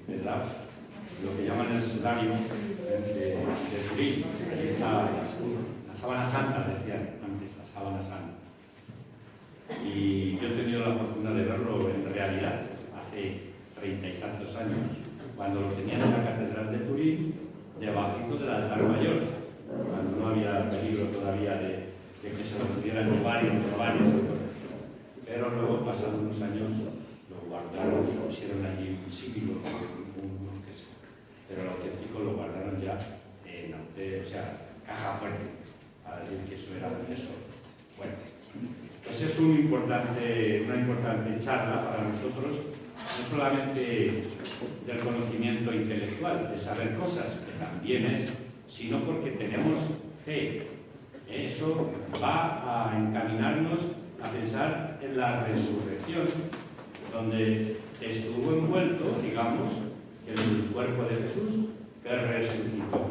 ¿verdad? Lo que llaman el sudario de Turín. Ahí está la sábana santa, decían antes, la sábana santa. Y yo he tenido la fortuna de verlo en realidad hace 30 y tantos años, cuando lo tenían en la Catedral de Turín, debajito del altar mayor, cuando no había peligro todavía de que se lo pudieran llevar y robar esas cosas. Pero luego, pasando unos años, lo guardaron y pusieron allí un siglo, un qué sé. Pero el auténtico lo guardaron ya en caja fuerte, para decir que eso era un tesoro. Bueno, pues es una importante charla para nosotros, no solamente del conocimiento intelectual, de saber cosas, que también es, sino porque tenemos fe. Eso va a encaminarnos a pensar en la resurrección, donde estuvo envuelto, digamos, el cuerpo de Jesús, que resucitó.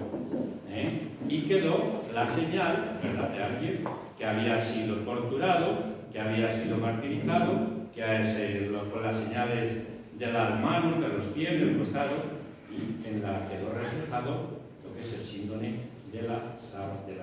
Y quedó la señal, ¿verdad?, de alguien que había sido torturado, que había sido martirizado, con las señales de las manos, de los pies, del costado, y en la quedó reflejado lo que es el síndrome de la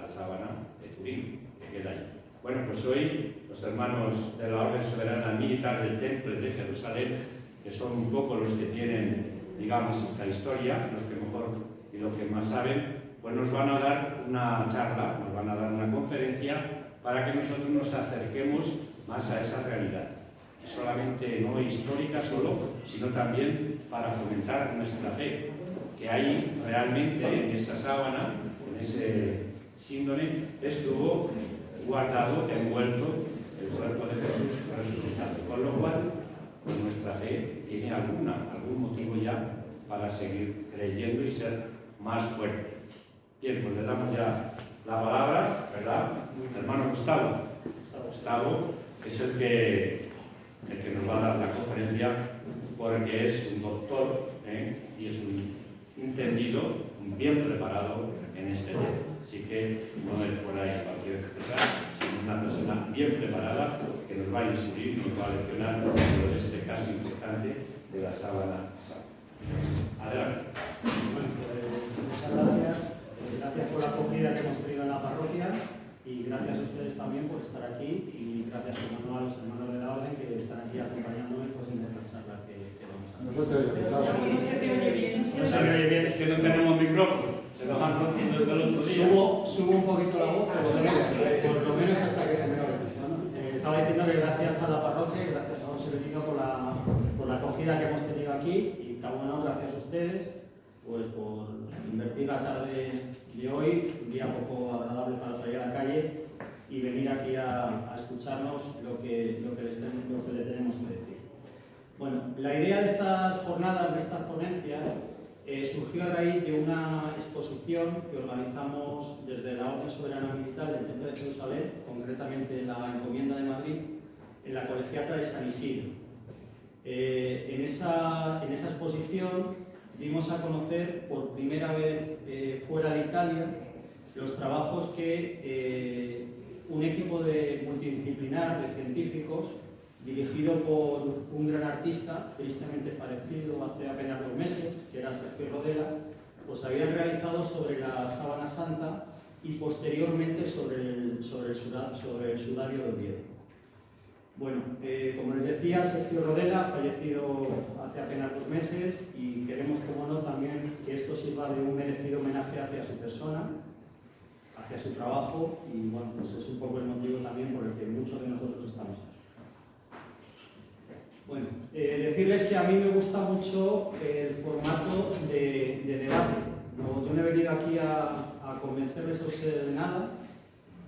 sábana de Turín, que queda ahí. Bueno, pues hoy los hermanos de la Orden Soberana Militar del Temple de Jerusalén, que son un poco los que tienen, digamos, esta historia, los que mejor y los que más saben, pues nos van a dar una charla, nos van a dar una conferencia para que nosotros nos acerquemos más a esa realidad. Y solamente no histórica solo, sino también para fomentar nuestra fe, que ahí realmente en esa sábana, en ese síndrome, estuvo guardado, envuelto el cuerpo de Jesús resucitado. Con lo cual, pues nuestra fe tiene algún motivo ya para seguir creyendo y ser más fuerte. Bien, pues le damos ya la palabra, ¿verdad?, al hermano Gustavo. Gustavo es el que nos va a dar la conferencia, porque es un doctor y es un entendido, bien preparado en este tema. Así que no es por ahí cualquier cosa, sino una persona bien preparada que nos va a instruir y nos va a leccionar sobre este caso importante de la sábana santa. Adelante. Bueno, pues muchas gracias. Gracias por la acogida que hemos tenido en la parroquia y gracias a ustedes también por estar aquí y gracias a los hermanos de la Orden que están aquí acompañándome pues, en esta charla que vamos a hacer. No se te oye bien. No se oye bien, es que no tenemos micrófono. Se nos han roto desde el otro día. Subo un poquito la voz, por lo menos hasta que se me oiga. Estaba diciendo que gracias a la parroquia y gracias a José Benito por la acogida que hemos tenido aquí y cada uno gracias a ustedes pues por invertir la tarde de hoy, un día poco agradable para salir a la calle y venir aquí a escucharnos lo que le tenemos que decir. Bueno, la idea de estas jornadas, de estas ponencias, surgió a raíz de una exposición que organizamos desde la Orden Soberana Militar del Temple de Jerusalén, concretamente en la Encomienda de Madrid, en la Colegiata de San Isidro. En esa exposición dimos a conocer por primera vez fuera de Italia los trabajos que un equipo multidisciplinar de científicos dirigido por un gran artista, tristemente fallecido hace apenas 2 meses, que era Sergio Rodela, pues habían realizado sobre la sábana santa y posteriormente sobre el sudario de Oviedo. Bueno, como les decía, Sergio Rodela, fallecido hace apenas 2 meses, y queremos, como no, también que esto sirva de un merecido homenaje hacia su persona, hacia su trabajo, y bueno, pues es un poco el motivo también por el que muchos de nosotros estamos aquí. Bueno, decirles que a mí me gusta mucho el formato de debate. No, yo no he venido aquí a convencerles a ustedes de nada.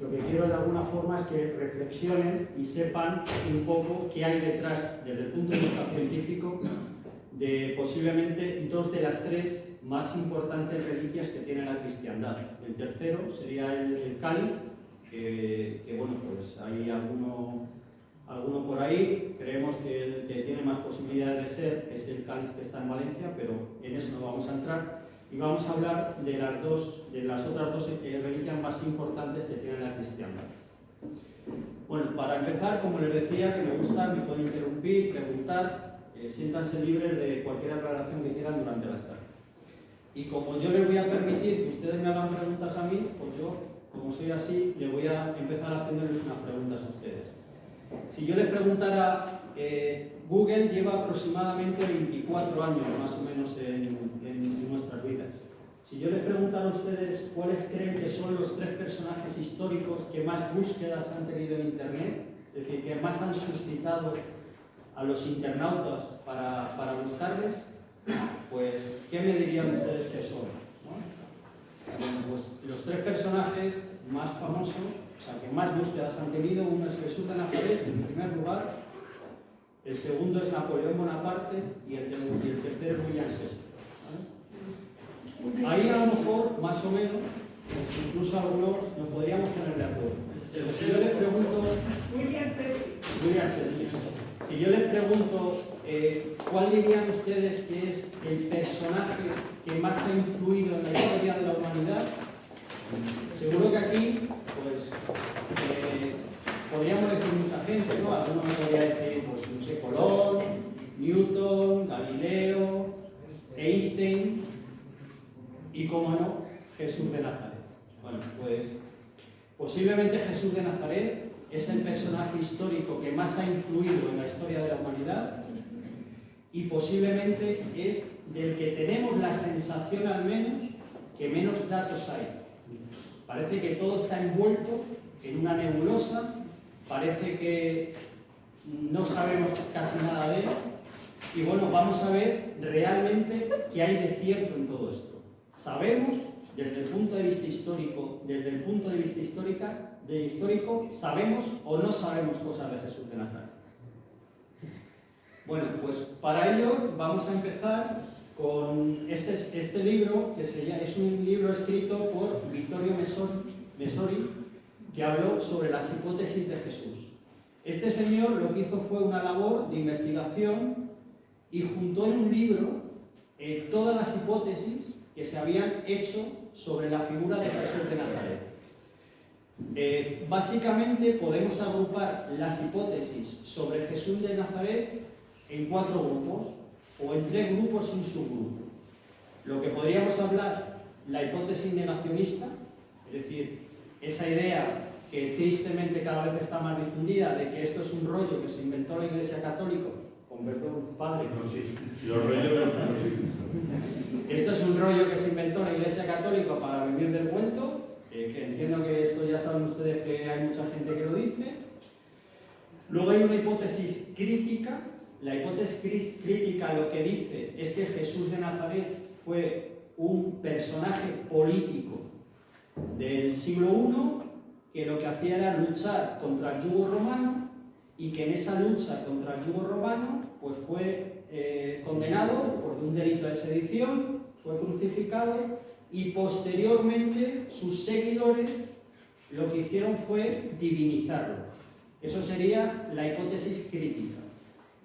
Lo que quiero de alguna forma es que reflexionen y sepan un poco qué hay detrás, desde el punto de vista científico, de posiblemente 2 de las 3 más importantes reliquias que tiene la cristiandad. El tercero sería el cáliz, que bueno, pues hay alguno por ahí. Creemos que el que tiene más posibilidades de ser es el cáliz que está en Valencia, pero en eso no vamos a entrar. Y vamos a hablar de las otras 2 reliquias más importantes que tiene la cristiandad. Bueno, para empezar, como les decía, que me gusta, me pueden interrumpir, preguntar. siéntanse libres de cualquier aclaración que quieran durante la charla. Y como yo les voy a permitir que ustedes me hagan preguntas a mí, pues yo, como soy así, les voy a empezar haciéndoles unas preguntas a ustedes. Si yo les preguntara, Google lleva aproximadamente 24 años más o menos en nuestras vidas. Si yo les preguntara a ustedes cuáles creen que son los 3 personajes históricos que más búsquedas han tenido en Internet, es decir, que más han suscitado a los internautas para buscarles, pues, ¿qué me dirían ustedes que son? ¿No? Bueno, pues los 3 personajes más famosos, o sea, que más búsquedas han tenido, uno es Jesús de Nazaret, en primer lugar, el segundo es Napoleón Bonaparte y el tercero es William Shakespeare. ¿Vale? Ahí a lo mejor, más o menos, pues incluso algunos nos podríamos poner de acuerdo. Pero si yo les pregunto... William Shakespeare. Si yo les pregunto, ¿cuál dirían ustedes que es el personaje que más ha influido en la historia de la humanidad? Seguro que aquí, pues, podríamos decir mucha gente, ¿no? Alguno me podría decir, pues, no sé, Colón, Newton, Galileo, Einstein y, como no, Jesús de Nazaret. Bueno, pues, posiblemente Jesús de Nazaret es el personaje histórico que más ha influido en la historia de la humanidad y posiblemente es del que tenemos la sensación, al menos, que menos datos hay. Parece que todo está envuelto en una nebulosa, parece que no sabemos casi nada de él y bueno, vamos a ver realmente qué hay de cierto en todo esto. Sabemos, desde el punto de vista histórico, ¿sabemos o no sabemos cosas de Jesús de Nazaret? Bueno, pues para ello vamos a empezar con este libro, que es un libro escrito por Vittorio Messori, que habló sobre las hipótesis de Jesús. Este señor lo que hizo fue una labor de investigación y juntó en un libro todas las hipótesis que se habían hecho sobre la figura de Jesús de Nazaret. Básicamente podemos agrupar las hipótesis sobre Jesús de Nazaret en 4 grupos, o en 3 grupos y un subgrupo. Lo que podríamos hablar, la hipótesis negacionista, es decir, esa idea que tristemente cada vez está más difundida de que esto es un rollo que se inventó la Iglesia Católica, con perdón, padre. No, sí, los rollos no, sí. Esto es un rollo que se inventó la Iglesia Católica para vivir del cuento, que entiendo que esto ya saben ustedes que hay mucha gente que lo dice. Luego hay una hipótesis crítica. La hipótesis crítica lo que dice es que Jesús de Nazaret fue un personaje político del siglo I que lo que hacía era luchar contra el yugo romano y que en esa lucha contra el yugo romano pues fue condenado por un delito de sedición, fue crucificado y posteriormente sus seguidores lo que hicieron fue divinizarlo. Eso sería la hipótesis crítica.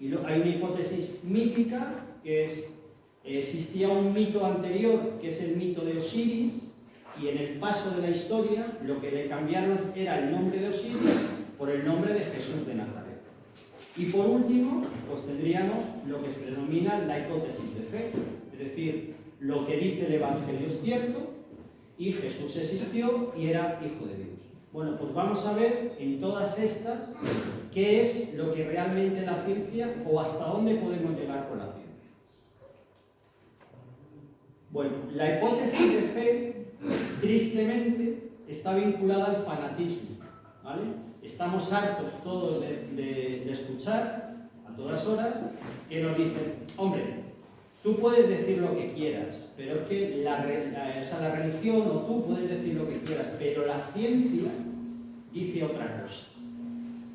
Y hay una hipótesis mítica, que es, existía un mito anterior, que es el mito de Osiris, y en el paso de la historia lo que le cambiaron era el nombre de Osiris por el nombre de Jesús de Nazaret. Y por último, pues tendríamos lo que se denomina la hipótesis de fe, es decir, lo que dice el Evangelio es cierto, y Jesús existió y era Hijo de Dios. Bueno, pues vamos a ver en todas estas qué es lo que realmente la ciencia o hasta dónde podemos llegar con la ciencia. Bueno, la hipótesis de fe, tristemente, está vinculada al fanatismo, ¿vale? Estamos hartos todos de escuchar a todas horas que nos dicen, hombre, tú puedes decir lo que quieras, pero es que la religión, o tú puedes decir lo que quieras, pero la ciencia dice otra cosa.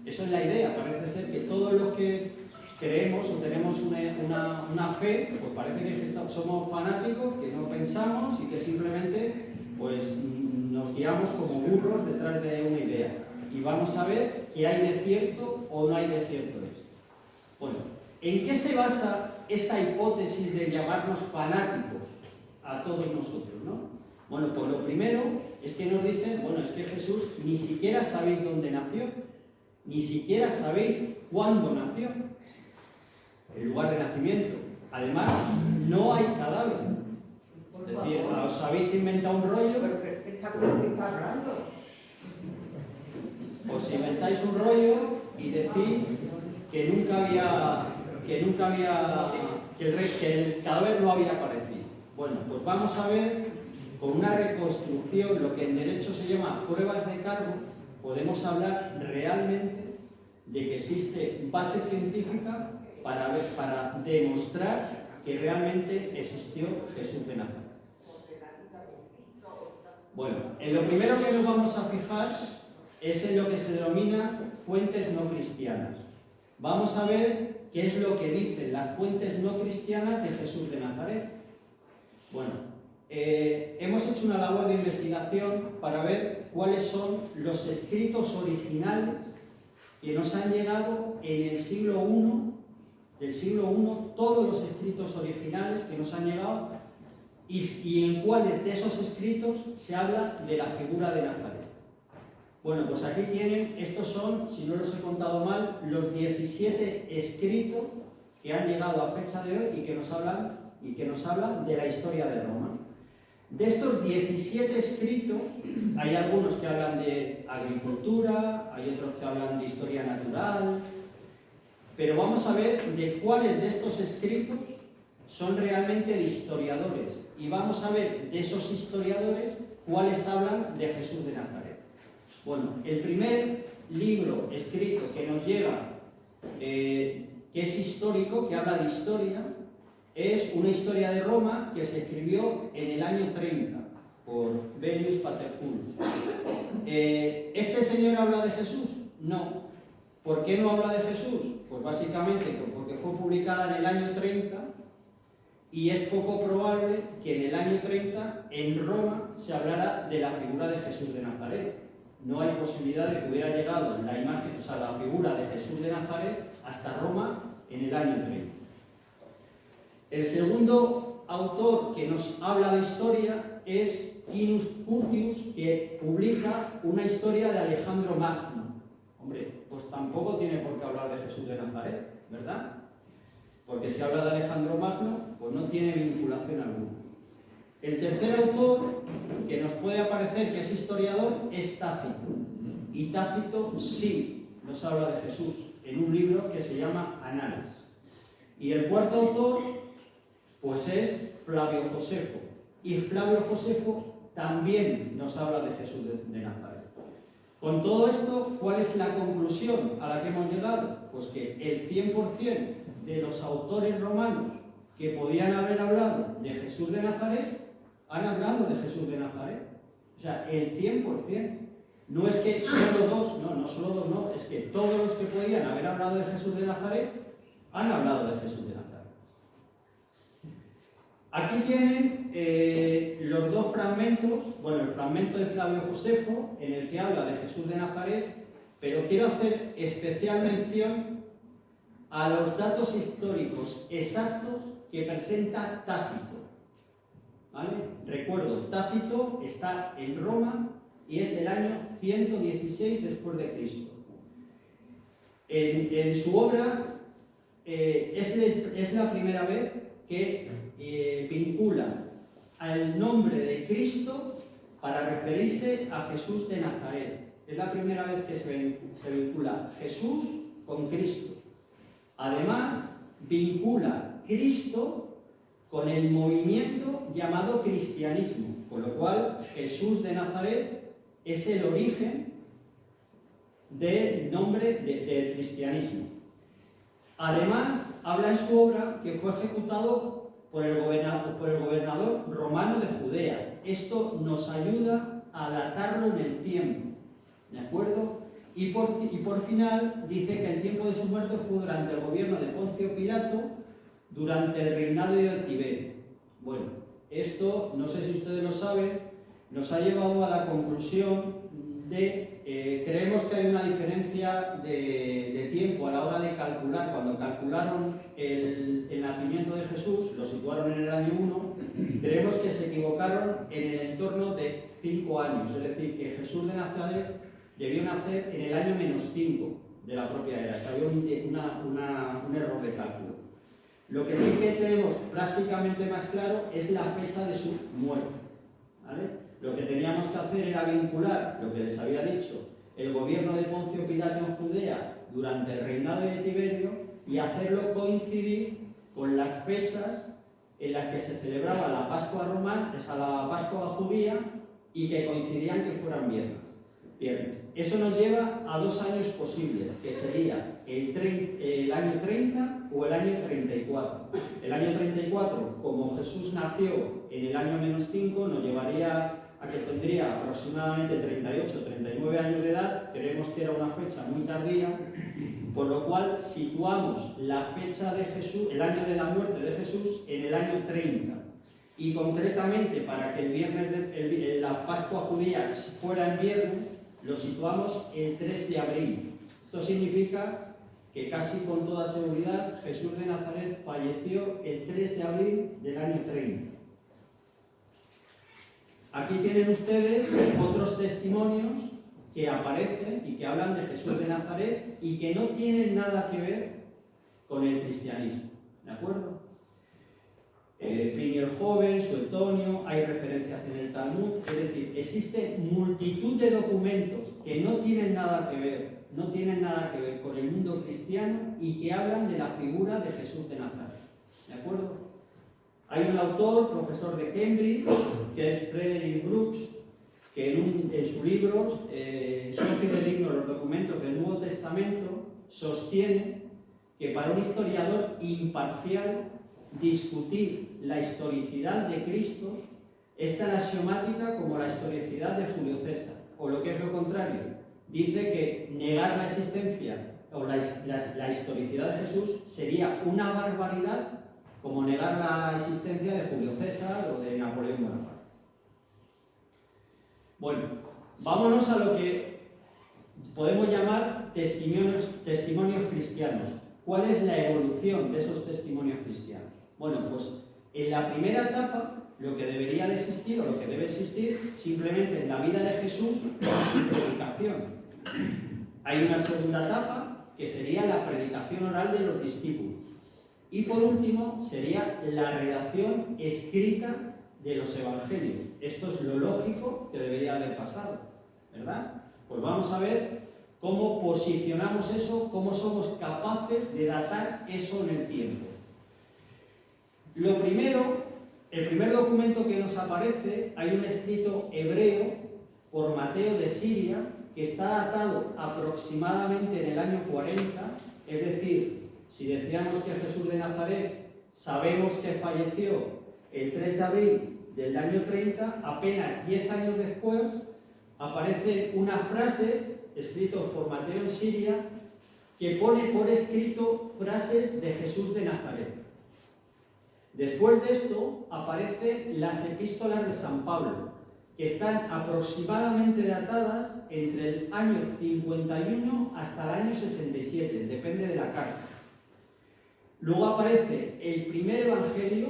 Eso es la idea. Parece ser que todos los que creemos o tenemos una fe, pues parece que somos fanáticos, que no pensamos y que simplemente pues, nos guiamos como burros detrás de una idea. Y vamos a ver qué hay de cierto o no hay de cierto de esto. Bueno, ¿en qué se basa esa hipótesis de llamarnos fanáticos a todos nosotros, ¿no? Bueno, pues lo primero es que nos dicen, bueno, es que Jesús ni siquiera sabéis dónde nació, ni siquiera sabéis cuándo nació. el lugar de nacimiento. Además, no hay cadáver. Es decir, os habéis inventado un rollo. ¿Pero qué está hablando? Os inventáis un rollo y decís que el cadáver no había aparecido. Bueno, pues vamos a ver con una reconstrucción, lo que en derecho se llama pruebas de cargo, podemos hablar realmente de que existe base científica para demostrar que realmente existió Jesús de Nazaret. Bueno, en lo primero que nos vamos a fijar es en lo que se denomina fuentes no cristianas. Vamos a ver qué es lo que dicen las fuentes no cristianas de Jesús de Nazaret. Bueno, hemos hecho una labor de investigación para ver cuáles son los escritos originales que nos han llegado en el siglo I, del siglo I, todos los escritos originales que nos han llegado y en cuáles de esos escritos se habla de la figura de Nazaret. Bueno, pues aquí tienen, estos son, si no los he contado mal, los 17 escritos que han llegado a fecha de hoy y que nos hablan de la historia de Roma. De estos 17 escritos, hay algunos que hablan de agricultura, hay otros que hablan de historia natural, pero vamos a ver de cuáles de estos escritos son realmente de historiadores y vamos a ver de esos historiadores cuáles hablan de Jesús de Nazaret. Bueno, el primer libro escrito que nos llega, que es histórico, que habla de historia, es una historia de Roma que se escribió en el año 30 por Venius Paterculus. ¿Este señor habla de Jesús? No. ¿Por qué no habla de Jesús? Pues básicamente porque fue publicada en el año 30 y es poco probable que en el año 30 en Roma se hablara de la figura de Jesús de Nazaret. No hay posibilidad de que hubiera llegado la imagen, o sea, la figura de Jesús de Nazaret hasta Roma en el año 30. El segundo autor que nos habla de historia es Quintus Curtius, que publica una historia de Alejandro Magno. Hombre, pues tampoco tiene por qué hablar de Jesús de Nazaret, ¿verdad? Porque si habla de Alejandro Magno, pues no tiene vinculación alguna. El tercer autor que nos puede aparecer que es historiador es Tácito. Y Tácito sí nos habla de Jesús en un libro que se llama Anales. Y el cuarto autor pues es Flavio Josefo. Y Flavio Josefo también nos habla de Jesús de Nazaret. Con todo esto, ¿cuál es la conclusión a la que hemos llegado? Pues que el 100% de los autores romanos que podían haber hablado de Jesús de Nazaret han hablado de Jesús de Nazaret. O sea, el 100%. No es que solo dos, no solo dos, no, es que todos los que podían haber hablado de Jesús de Nazaret han hablado de Jesús de Nazaret. Aquí tienen los dos fragmentos, bueno, el fragmento de Flavio Josefo, en el que habla de Jesús de Nazaret, pero quiero hacer especial mención a los datos históricos exactos que presenta Tácito. ¿Vale? Recuerdo, Tácito está en Roma y es del año 116 después de Cristo. En su obra es la primera vez que vincula al nombre de Cristo para referirse a Jesús de Nazaret. Es la primera vez que se vincula Jesús con Cristo. Además, vincula Cristo con el movimiento llamado cristianismo, con lo cual Jesús de Nazaret es el origen del nombre del cristianismo. Además, habla en su obra que fue ejecutado por el gobernador romano de Judea. Esto nos ayuda a datarlo en el tiempo, ¿de acuerdo? Y por final dice que el tiempo de su muerte fue durante el gobierno de Poncio Pilato, durante el reinado de Tiberio. Bueno, esto, no sé si ustedes lo saben, nos ha llevado a la conclusión de creemos que hay una diferencia de tiempo a la hora de calcular. Cuando calcularon el nacimiento de Jesús, lo situaron en el año 1, creemos que se equivocaron en el entorno de 5 años, es decir, que Jesús de Nazaret debió nacer en el año -5 de la propia era, que había un error de cálculo. Lo que sí que tenemos prácticamente más claro es la fecha de su muerte, ¿vale? Lo que teníamos que hacer era vincular lo que les había dicho, el gobierno de Poncio Pilato en Judea durante el reinado de Tiberio y hacerlo coincidir con las fechas en las que se celebraba la Pascua romana, la Pascua judía, y que coincidían que fueran viernes. Eso nos lleva a 2 años posibles, que sería el año 30 o el año 34. El año 34, como Jesús nació en el año -5, nos llevaría a que tendría aproximadamente 38 o 39 años de edad. Creemos que era una fecha muy tardía, por lo cual situamos la fecha de Jesús, el año de la muerte de Jesús, en el año 30. Y concretamente, para que el viernes la Pascua judía fuera en viernes, lo situamos el 3 de abril. Esto significa que casi con toda seguridad Jesús de Nazaret falleció el 3 de abril del año 30. Aquí tienen ustedes otros testimonios que aparecen y que hablan de Jesús de Nazaret y que no tienen nada que ver con el cristianismo, ¿de acuerdo? Plinio el Joven, Suetonio, hay referencias en el Talmud, es decir, existe multitud de documentos que no tienen nada que ver con el mundo cristiano y que hablan de la figura de Jesús de Nazaret, ¿de acuerdo? Hay un autor, profesor de Cambridge, que es Frederick Brooks, que en su libro, Son fidedignos los documentos del Nuevo Testamento, sostiene que para un historiador imparcial discutir la historicidad de Cristo es tan axiomática como la historicidad de Julio César, o lo que es lo contrario. Dice que negar la existencia o la historicidad de Jesús sería una barbaridad como negar la existencia de Julio César o de Napoleón Bonaparte. Bueno, vámonos a lo que podemos llamar testimonios cristianos. ¿Cuál es la evolución de esos testimonios cristianos? Bueno, pues en la primera etapa lo que debería de existir o lo que debe existir simplemente en la vida de Jesús es su predicación. Hay una segunda etapa que sería la predicación oral de los discípulos. Y por último sería la redacción escrita de los evangelios. Esto es lo lógico que debería haber pasado, ¿verdad? Pues vamos a ver cómo posicionamos eso, cómo somos capaces de datar eso en el tiempo. Lo primero, el primer documento que nos aparece, hay un escrito hebreo por Mateo de Siria, que está datado aproximadamente en el año 40, es decir, si decíamos que Jesús de Nazaret sabemos que falleció el 3 de abril del año 30, apenas 10 años después aparecen unas frases escritas por Mateo en Siria que pone por escrito frases de Jesús de Nazaret. Después de esto aparecen las epístolas de San Pablo, que están aproximadamente datadas entre el año 51 hasta el año 67, depende de la carta. Luego aparece el primer evangelio.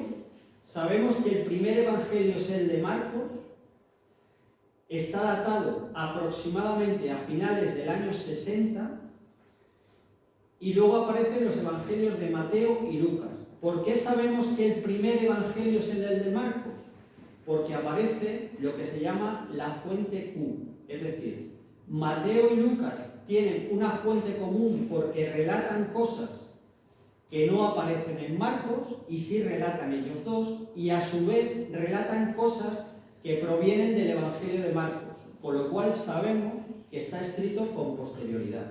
Sabemos que el primer evangelio es el de Marcos, está datado aproximadamente a finales del año 60, y luego aparecen los evangelios de Mateo y Lucas. ¿Por qué sabemos que el primer evangelio es el de Marcos? Porque aparece lo que se llama la fuente Q, es decir, Mateo y Lucas tienen una fuente común porque relatan cosas que no aparecen en Marcos y sí relatan ellos dos, y a su vez relatan cosas que provienen del Evangelio de Marcos, con lo cual sabemos que está escrito con posterioridad.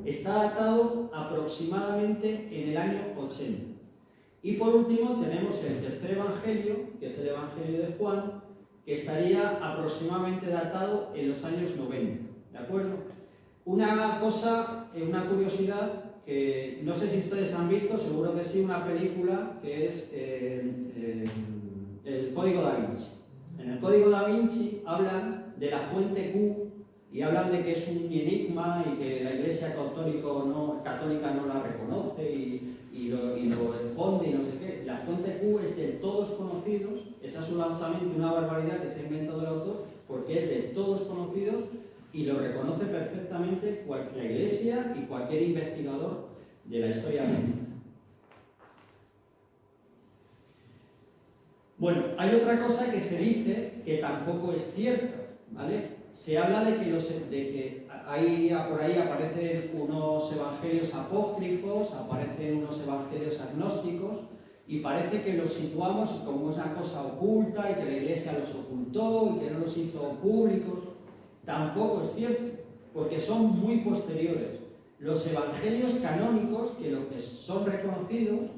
Está datado aproximadamente en el año 80. Y por último tenemos el tercer evangelio, que es el Evangelio de Juan, que estaría aproximadamente datado en los años 90, ¿de acuerdo? Una cosa, una curiosidad, que no sé si ustedes han visto, seguro que sí, una película que es El Código Da Vinci. En el Código Da Vinci hablan de la fuente Q y hablan de que es un enigma y que la Iglesia católica no la reconoce y lo esconde y no sé qué. La fuente Q es de todos conocidos, es absolutamente una barbaridad que se ha inventado el autor, porque es de todos conocidos y lo reconoce perfectamente la Iglesia y cualquier investigador de la historia bíblica. Bueno, hay otra cosa que se dice que tampoco es cierta, ¿vale? Se habla de que por ahí aparecen unos evangelios apócrifos, aparecen unos evangelios agnósticos, y parece que los situamos como una cosa oculta y que la Iglesia los ocultó y que no los hizo públicos. Tampoco es cierto, porque son muy posteriores. Los evangelios canónicos, que lo que son reconocidos,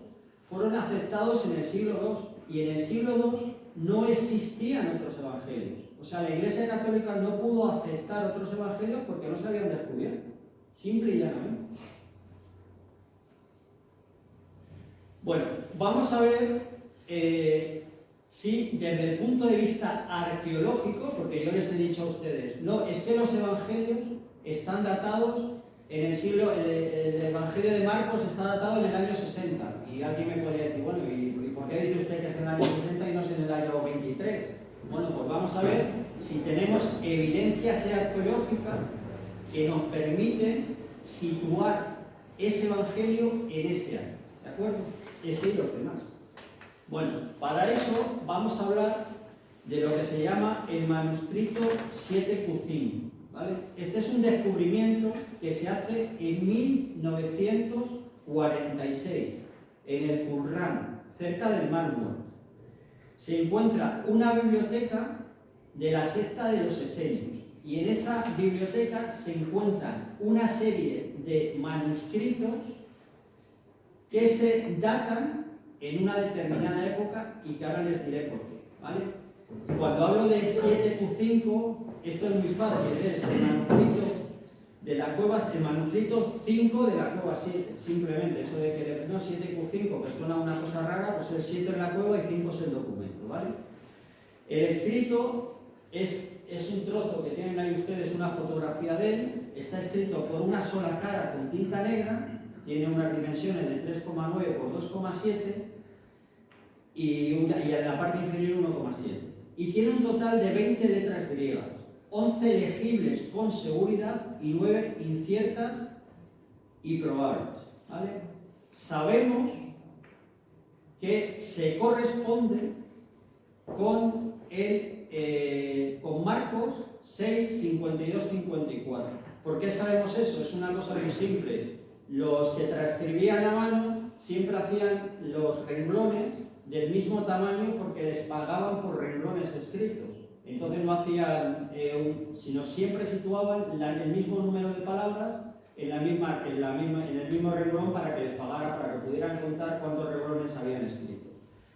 fueron aceptados en el siglo II, y en el siglo II no existían otros evangelios. O sea, la Iglesia Católica no pudo aceptar otros evangelios porque no se habían descubierto. Simple y llanamente. Bueno, vamos a ver si desde el punto de vista arqueológico, porque yo les he dicho a ustedes, no, es que los evangelios están datados en el siglo, el evangelio de Marcos está datado en el año 60. Y alguien me podría decir, bueno, ¿y por qué dice usted que es en el año 60 y no es en el año 23? Bueno, pues vamos a ver si tenemos evidencias arqueológicas que nos permiten situar ese evangelio en ese año, ¿de acuerdo? Ese y los demás. Bueno, para eso vamos a hablar de lo que se llama el manuscrito 7Q5, ¿vale? Este es un descubrimiento que se hace en 1946 en el Qumran, cerca del Mar Muerto. Se encuentra una biblioteca de la secta de los esenios, y en esa biblioteca se encuentran una serie de manuscritos que se datan en una determinada época y que ahora les diré por qué, ¿vale? Cuando hablo de 7Q5, esto es muy fácil, es el manuscrito de la cueva, el manuscrito 5 de la cueva 7, simplemente, eso de que no 7Q5, que suena una cosa rara, pues el 7 es la cueva y 5 es el documento, ¿vale? El escrito es un trozo que tienen ahí ustedes, una fotografía de él, está escrito por una sola cara con tinta negra, tiene unas dimensiones de 3,9 por 2,7 y en la parte inferior 1,7. Y tiene un total de 20 letras griegas, 11 legibles con seguridad y 9 inciertas y probables, ¿vale? Sabemos que se corresponde con Marcos 6, 52, 54. ¿Por qué sabemos eso? Es una cosa muy simple. Los que transcribían a mano siempre hacían los renglones del mismo tamaño porque les pagaban por renglones escritos. Entonces no hacían, sino siempre situaban el mismo número de palabras en el mismo renglón para que les pagara, para que pudieran contar cuántos renglones habían escrito.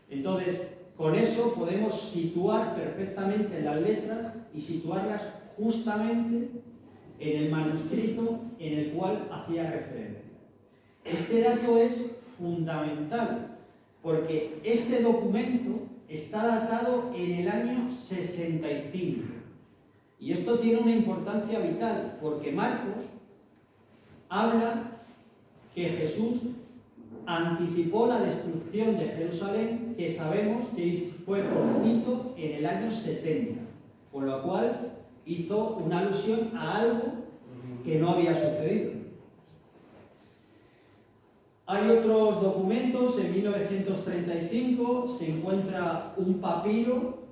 Entonces, con eso podemos situar perfectamente las letras y situarlas justamente en el manuscrito en el cual hacía referencia. Este dato es fundamental porque este documento está datado en el año 65 y esto tiene una importancia vital porque Marcos habla que Jesús anticipó la destrucción de Jerusalén, que sabemos que fue por Tito en el año 70, con lo cual hizo una alusión a algo que no había sucedido. Hay otros documentos. En 1935 se encuentra un papiro,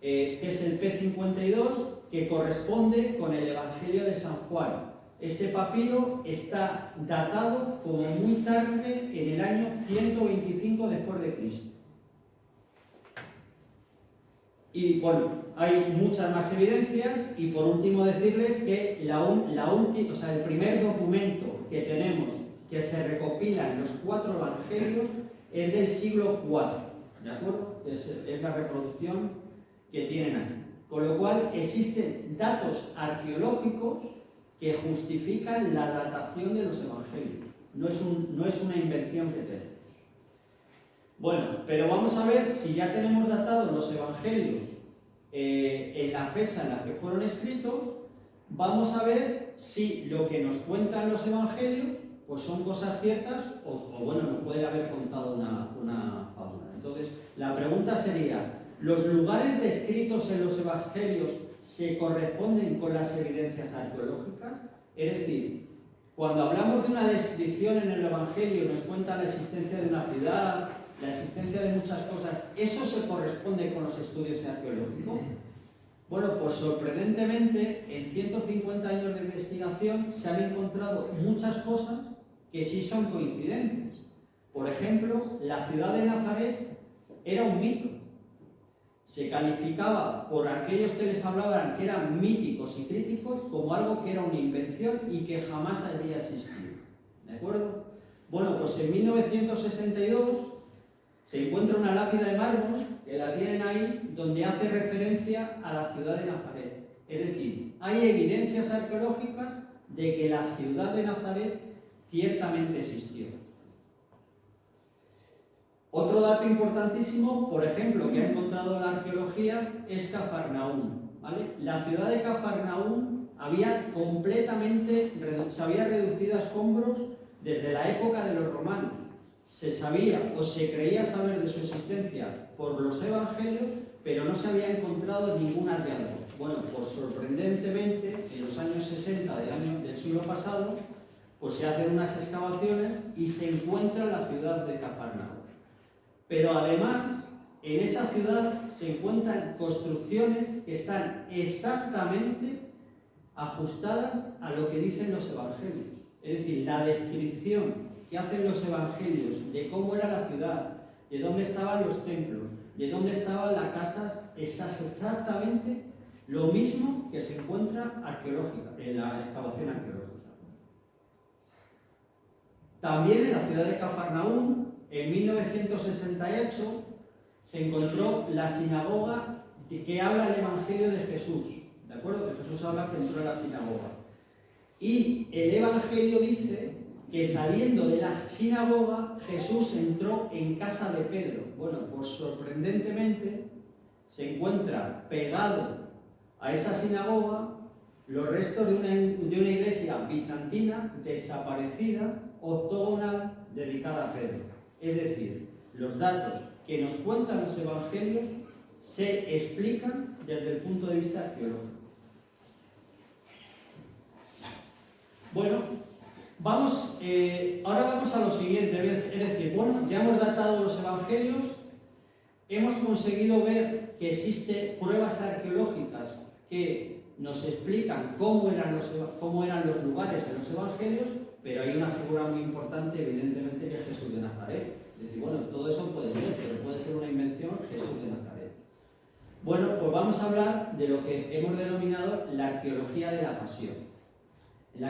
que es el P52, que corresponde con el Evangelio de San Juan. Este papiro está datado como muy tarde, en el año 125 después de Cristo. Y bueno, hay muchas más evidencias y por último decirles que el primer documento que tenemos que se recopila en los 4 evangelios es del siglo IV, ¿de acuerdo? Es la reproducción que tienen aquí. Con lo cual existen datos arqueológicos que justifican la datación de los evangelios. No es una invención que tenemos. Bueno, pero vamos a ver si ya tenemos datados los evangelios en la fecha en la que fueron escritos. Vamos a ver si lo que nos cuentan los evangelios pues son cosas ciertas o bueno, nos puede haber contado una fábula. Entonces, la pregunta sería, ¿los lugares descritos en los evangelios se corresponden con las evidencias arqueológicas? Es decir, cuando hablamos de una descripción en el Evangelio, nos cuenta la existencia de una ciudad, la existencia de muchas cosas, ¿eso se corresponde con los estudios arqueológicos? Bueno, pues sorprendentemente, en 150 años de investigación se han encontrado muchas cosas que sí son coincidentes. Por ejemplo, la ciudad de Nazaret era un mito. Se calificaba por aquellos que les hablaban que eran míticos y críticos como algo que era una invención y que jamás habría existido. ¿De acuerdo? Bueno, pues en 1962 se encuentra una lápida de mármol, que la tienen ahí, donde hace referencia a la ciudad de Nazaret. Es decir, hay evidencias arqueológicas de que la ciudad de Nazaret ciertamente existió. Otro dato importantísimo, por ejemplo, que ha encontrado la arqueología es Cafarnaúm, ¿vale? La ciudad de Cafarnaúm se había reducido a escombros desde la época de los romanos. Se sabía o se creía saber de su existencia por los evangelios, pero no se había encontrado ningún hallazgo. Bueno, pues sorprendentemente, en los años 60 del siglo pasado, pues se hacen unas excavaciones y se encuentra la ciudad de Cafarnaúm. Pero además, en esa ciudad se encuentran construcciones que están exactamente ajustadas a lo que dicen los evangelios. Es decir, la descripción que hacen los evangelios de cómo era la ciudad, de dónde estaban los templos, de dónde estaban las casas, es exactamente lo mismo que se encuentra en la excavación arqueológica. También en la ciudad de Cafarnaúm, en 1968, se encontró la sinagoga que habla el Evangelio de Jesús. ¿De acuerdo? Que Jesús habla que entró en la sinagoga. Y el Evangelio dice que saliendo de la sinagoga, Jesús entró en casa de Pedro. Bueno, pues sorprendentemente se encuentra pegado a esa sinagoga los restos de una iglesia bizantina desaparecida, octogonal, dedicada a Pedro. Es decir, los datos que nos cuentan los evangelios se explican desde el punto de vista arqueológico. Bueno, ahora vamos a lo siguiente, es decir, bueno, ya hemos datado los evangelios, hemos conseguido ver que existen pruebas arqueológicas que nos explican cómo eran los lugares en los evangelios, pero hay una figura muy importante, evidentemente, que es Jesús de Nazaret. Es decir, bueno, todo eso puede ser, pero puede ser una invención, Jesús de Nazaret. Bueno, pues vamos a hablar de lo que hemos denominado la arqueología de la pasión. En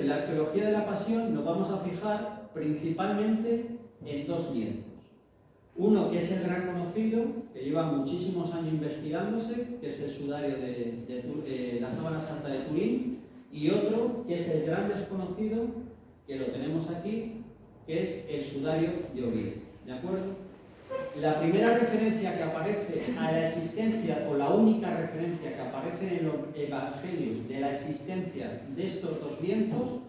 la arqueología de la pasión nos vamos a fijar principalmente en dos lienzos. Uno que es el gran conocido, que lleva muchísimos años investigándose, que es el sudario de la sábana santa de Turín, y otro que es el gran desconocido, que lo tenemos aquí, que es el sudario de Oviedo. ¿De acuerdo? La primera referencia que aparece a la existencia, o la única referencia que aparece en los evangelios de la existencia de estos dos lienzos,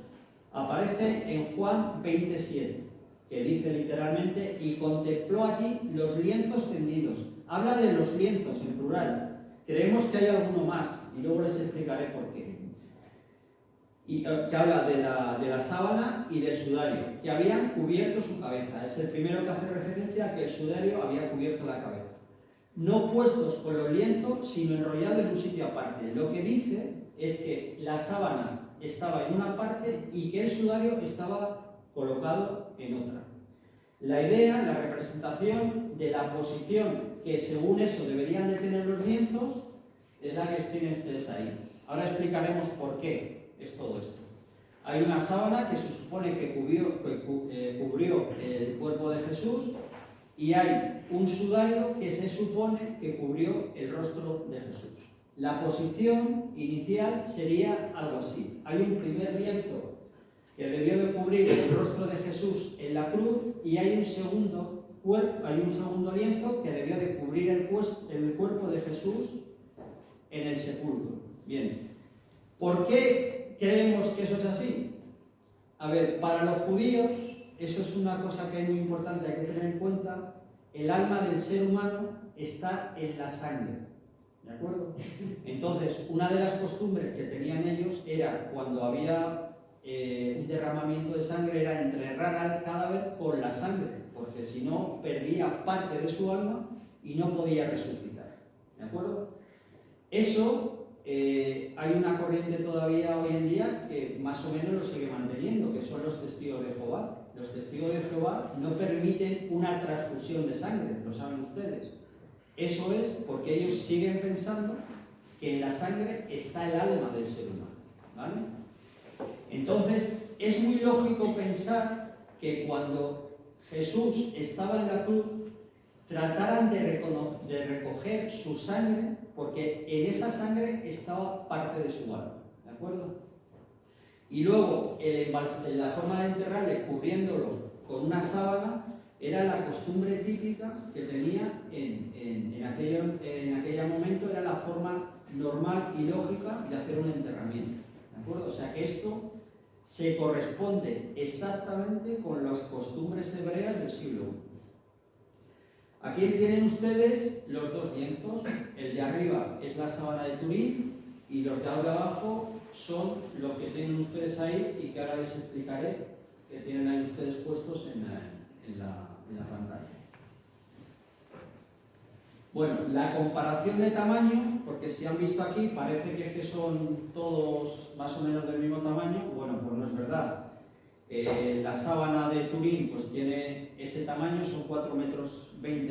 aparece en Juan 27, que dice literalmente, y contempló allí los lienzos tendidos. Habla de los lienzos en plural. Creemos que hay alguno más, y luego les explicaré por qué. Y que habla de la sábana y del sudario, que habían cubierto su cabeza. Es el primero que hace referencia a que el sudario había cubierto la cabeza. No puestos con los lienzos, sino enrollados en un sitio aparte. Lo que dice es que la sábana estaba en una parte y que el sudario estaba colocado en otra. La idea, la representación de la posición que según eso deberían de tener los lienzos, es la que tienen ustedes ahí. Ahora explicaremos por qué es todo esto. Hay una sábana que se supone que cubrió el cuerpo de Jesús, y hay un sudario que se supone que cubrió el rostro de Jesús. La posición inicial sería algo así. Hay un primer lienzo que debió de cubrir el rostro de Jesús en la cruz, y hay un segundo lienzo que debió de cubrir el cuerpo de Jesús en el sepulcro. Bien, ¿por qué creemos que eso es así? A ver, para los judíos, eso es una cosa que es muy importante, hay que tener en cuenta, el alma del ser humano está en la sangre, ¿de acuerdo? Entonces, una de las costumbres que tenían ellos era, cuando había un derramamiento de sangre era enterrar al cadáver con la sangre, porque si no perdía parte de su alma y no podía resucitar. ¿De acuerdo? Eso hay una corriente todavía hoy en día que más o menos lo sigue manteniendo, que son los testigos de Jehová. Los testigos de Jehová no permiten una transfusión de sangre, lo saben ustedes. Eso es porque ellos siguen pensando que en la sangre está el alma del ser humano, ¿vale? Entonces, es muy lógico pensar que cuando Jesús estaba en la cruz, trataran de recoger su sangre, porque en esa sangre estaba parte de su alma, ¿de acuerdo? Y luego, la forma de enterrarle cubriéndolo con una sábana era la costumbre típica que tenía en aquel momento, era la forma normal y lógica de hacer un enterramiento, ¿de acuerdo? O sea que esto se corresponde exactamente con las costumbres hebreas del siglo I. Aquí tienen ustedes los dos lienzos, el de arriba es la sábana de Turín y los de abajo son los que tienen ustedes ahí y que ahora les explicaré, que tienen ahí ustedes puestos en la pantalla. Bueno, la comparación de tamaño, porque si han visto aquí parece que son todos más o menos del mismo tamaño, bueno, pues no es verdad. La sábana de Turín pues tiene ese tamaño, son 4,20 metros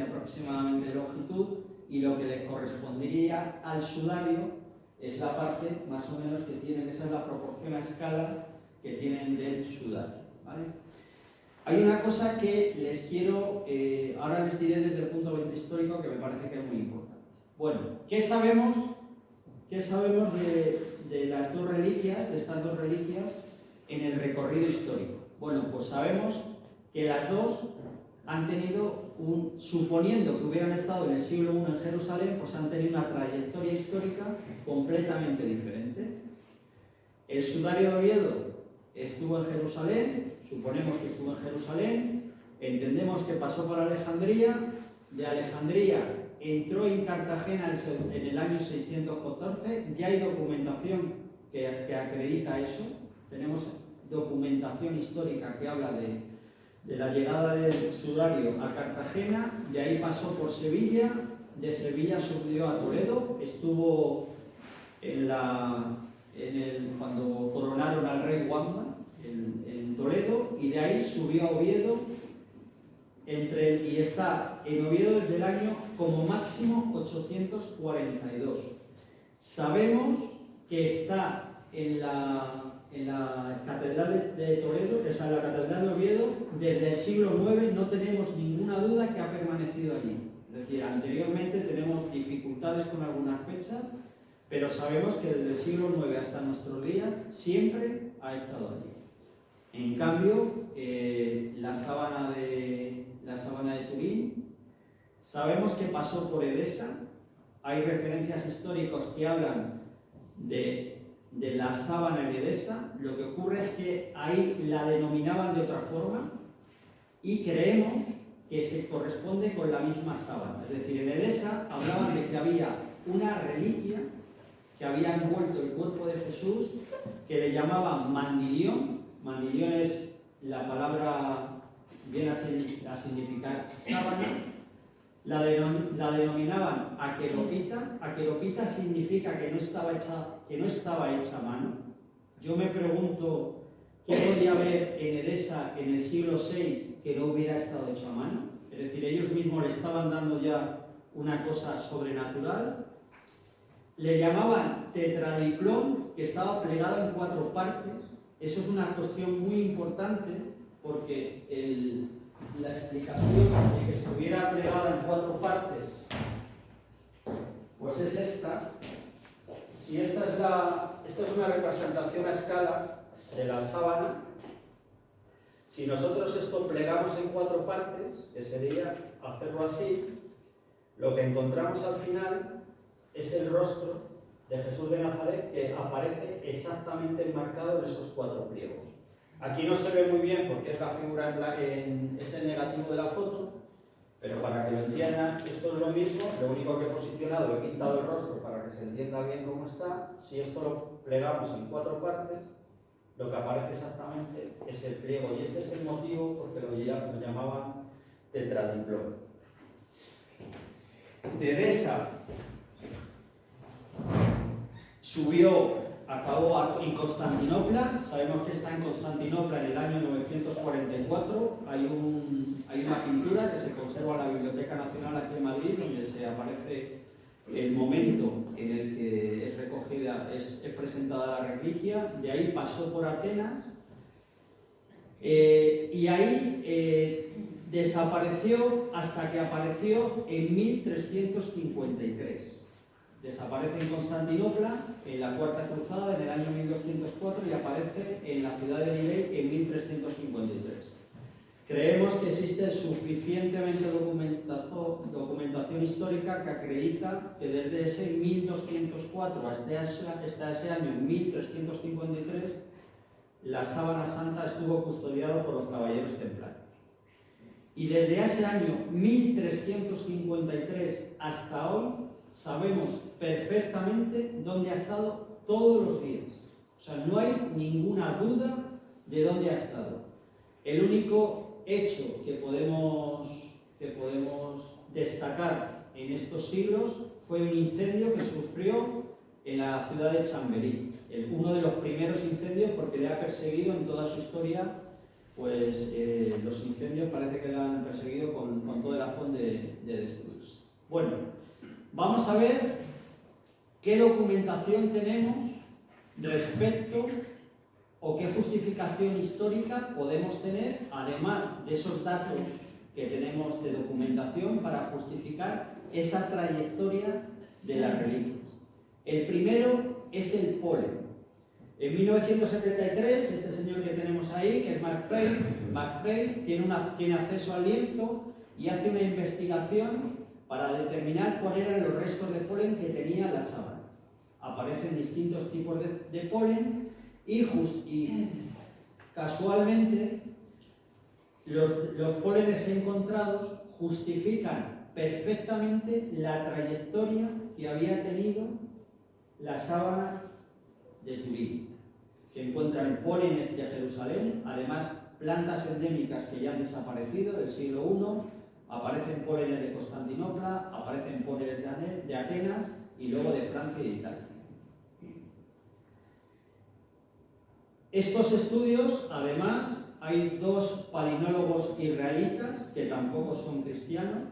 aproximadamente de longitud, y lo que le correspondería al sudario es la parte más o menos que tienen, esa es la proporción a escala que tienen del sudario, ¿vale? Hay una cosa que les quiero, ahora les diré desde el punto de vista histórico, que me parece que es muy importante. Bueno, ¿qué sabemos de las dos reliquias, de estas dos reliquias, en el recorrido histórico? Bueno, pues sabemos que las dos han tenido suponiendo que hubieran estado en el siglo I en Jerusalén, pues han tenido una trayectoria histórica completamente diferente. El sudario de Oviedo estuvo en Jerusalén, suponemos que estuvo en Jerusalén, entendemos que pasó por Alejandría, de Alejandría entró en Cartagena en el año 614, ya hay documentación que acredita eso, tenemos documentación histórica que habla de la llegada del sudario a Cartagena, de ahí pasó por Sevilla, de Sevilla subió a Toledo, estuvo cuando coronaron al rey Wamba en Toledo, y de ahí subió a Oviedo, y está en Oviedo desde el año como máximo 842. Sabemos que está en la Catedral de Toledo, o sea, en la Catedral de Oviedo, desde el siglo IX, no tenemos ninguna duda que ha permanecido allí. Es decir, anteriormente tenemos dificultades con algunas fechas, pero sabemos que desde el siglo IX hasta nuestros días siempre ha estado allí. En cambio, la sábana de Turín, sabemos que pasó por Edesa, hay referencias históricas que hablan de la sábana en Edesa. Lo que ocurre es que ahí la denominaban de otra forma y creemos que se corresponde con la misma sábana. Es decir, en Edesa hablaban de que había una reliquia que había envuelto el cuerpo de Jesús, que le llamaban mandilión. Mandilión es la palabra, viene a significar sábana. La denominaban aqueropita. Aqueropita significa que no estaba hecha a mano. Yo me pregunto qué podía haber en Edesa en el siglo VI que no hubiera estado hecho a mano. Es decir, ellos mismos le estaban dando ya una cosa sobrenatural. Le llamaban tetradiplón, que estaba plegado en 4 partes. Eso es una cuestión muy importante porque la explicación de que estuviera plegada en 4 partes, pues es esta. Si esta es una representación a escala de la sábana, si nosotros esto plegamos en 4 partes, que sería hacerlo así, lo que encontramos al final es el rostro de Jesús de Nazaret, que aparece exactamente enmarcado en esos 4 pliegos. Aquí no se ve muy bien porque es la figura es el negativo de la foto, pero para que lo entiendan, esto es lo mismo, lo único que he posicionado, he pintado el rostro para que se entienda bien cómo está. Si esto lo plegamos en 4 partes, Lo que aparece exactamente es el pliego, y este es el motivo porque lo llamaban tetradiplón. Teresa acabó en Constantinopla. Sabemos que está en Constantinopla en el año 944. Hay una pintura que se conserva en la Biblioteca Nacional aquí en Madrid, donde se aparece el momento en el que es recogida, es presentada la reliquia. De ahí pasó por Atenas y ahí desapareció hasta que apareció en 1353. Desaparece en Constantinopla en la Cuarta Cruzada en el año 1204 y aparece en la ciudad de Nivelles en 1353. Creemos que existe suficientemente documentación histórica que acredita que desde ese 1204 hasta ese año 1353 la sábana santa estuvo custodiada por los caballeros templarios. Y desde ese año 1353 hasta hoy sabemos perfectamente dónde ha estado todos los días. O sea, no hay ninguna duda de dónde ha estado. El único hecho que podemos destacar en estos siglos fue un incendio que sufrió en la ciudad de Chambéry. Uno de los primeros incendios, porque le ha perseguido en toda su historia, pues los incendios parece que le han perseguido con todo el afán de destruirse. Bueno, vamos a ver qué documentación tenemos respecto o qué justificación histórica podemos tener, además de esos datos que tenemos de documentación para justificar esa trayectoria de las reliquias. El primero es el polen. En 1973, este señor que tenemos ahí, que es Mark Frey, tiene acceso al lienzo y hace una investigación para determinar cuáles eran los restos de polen que tenía la sábana. Aparecen distintos tipos de polen y casualmente los pólenes encontrados justifican perfectamente la trayectoria que había tenido la sábana de Turín. Se encuentran pólenes de Jerusalén, además plantas endémicas que ya han desaparecido del siglo I, aparecen pólenes de Constantinopla, aparecen pólenes de Atenas y luego de Francia y de Italia. Estos estudios, además, hay dos palinólogos israelitas, que tampoco son cristianos,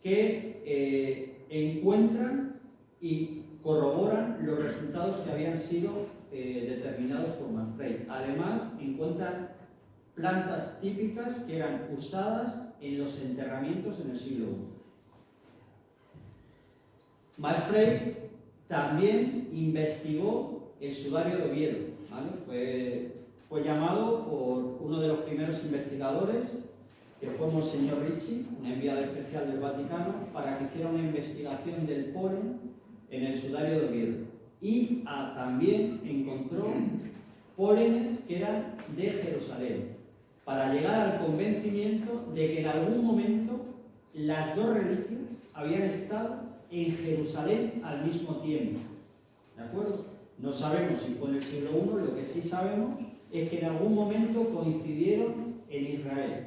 que encuentran y corroboran los resultados que habían sido determinados por Manfrey. Además, encuentran plantas típicas que eran usadas en los enterramientos en el siglo I. Manfrey también investigó el sudario de Oviedo, ¿vale? Fue llamado por uno de los primeros investigadores, que fue Monseñor Ricci, un enviado especial del Vaticano, para que hiciera una investigación del polen en el sudario de Oviedo. Y también encontró pólenes que eran de Jerusalén, para llegar al convencimiento de que en algún momento las dos reliquias habían estado en Jerusalén al mismo tiempo. ¿De acuerdo? No sabemos si fue en el siglo I, lo que sí sabemos es que en algún momento coincidieron en Israel.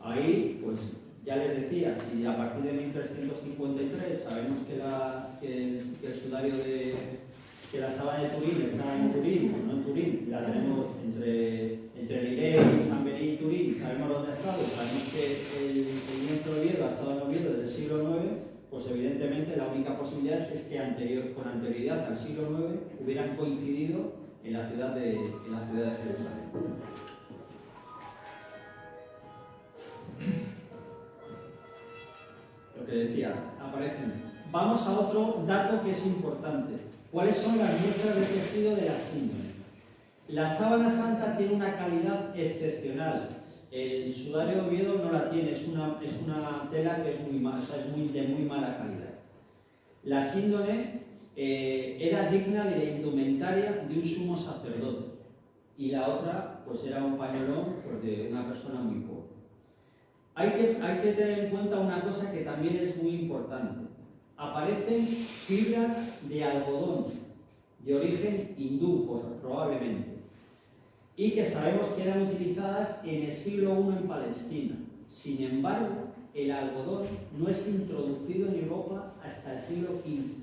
Ahí, pues ya les decía, si a partir de 1353 sabemos que el sudario que la sábana de Turín está en Turín, o no en Turín, la tenemos entre Nivelles, Chambéry y Turín, sabemos dónde ha estado, sabemos que el lienzo de Oviedo ha estado en Oviedo desde el siglo IX, pues evidentemente la única posibilidad es que con anterioridad al siglo IX hubieran coincidido en la ciudad de Jerusalén. Lo que decía, aparecen. Vamos a otro dato que es importante. ¿Cuáles son las muestras de tejido de la síndrome? La sábana santa tiene una calidad excepcional. El sudario de Oviedo no la tiene, es una tela que es muy mala, o sea, de muy mala calidad. La síndrome era digna de la indumentaria de un sumo sacerdote y la otra pues era un pañolón pues, de una persona muy pobre. Hay que tener en cuenta una cosa que también es muy importante. Aparecen fibras de algodón de origen hindú, pues, probablemente. y que sabemos que eran utilizadas en el siglo I en Palestina. Sin embargo, el algodón no es introducido en Europa hasta el siglo XV.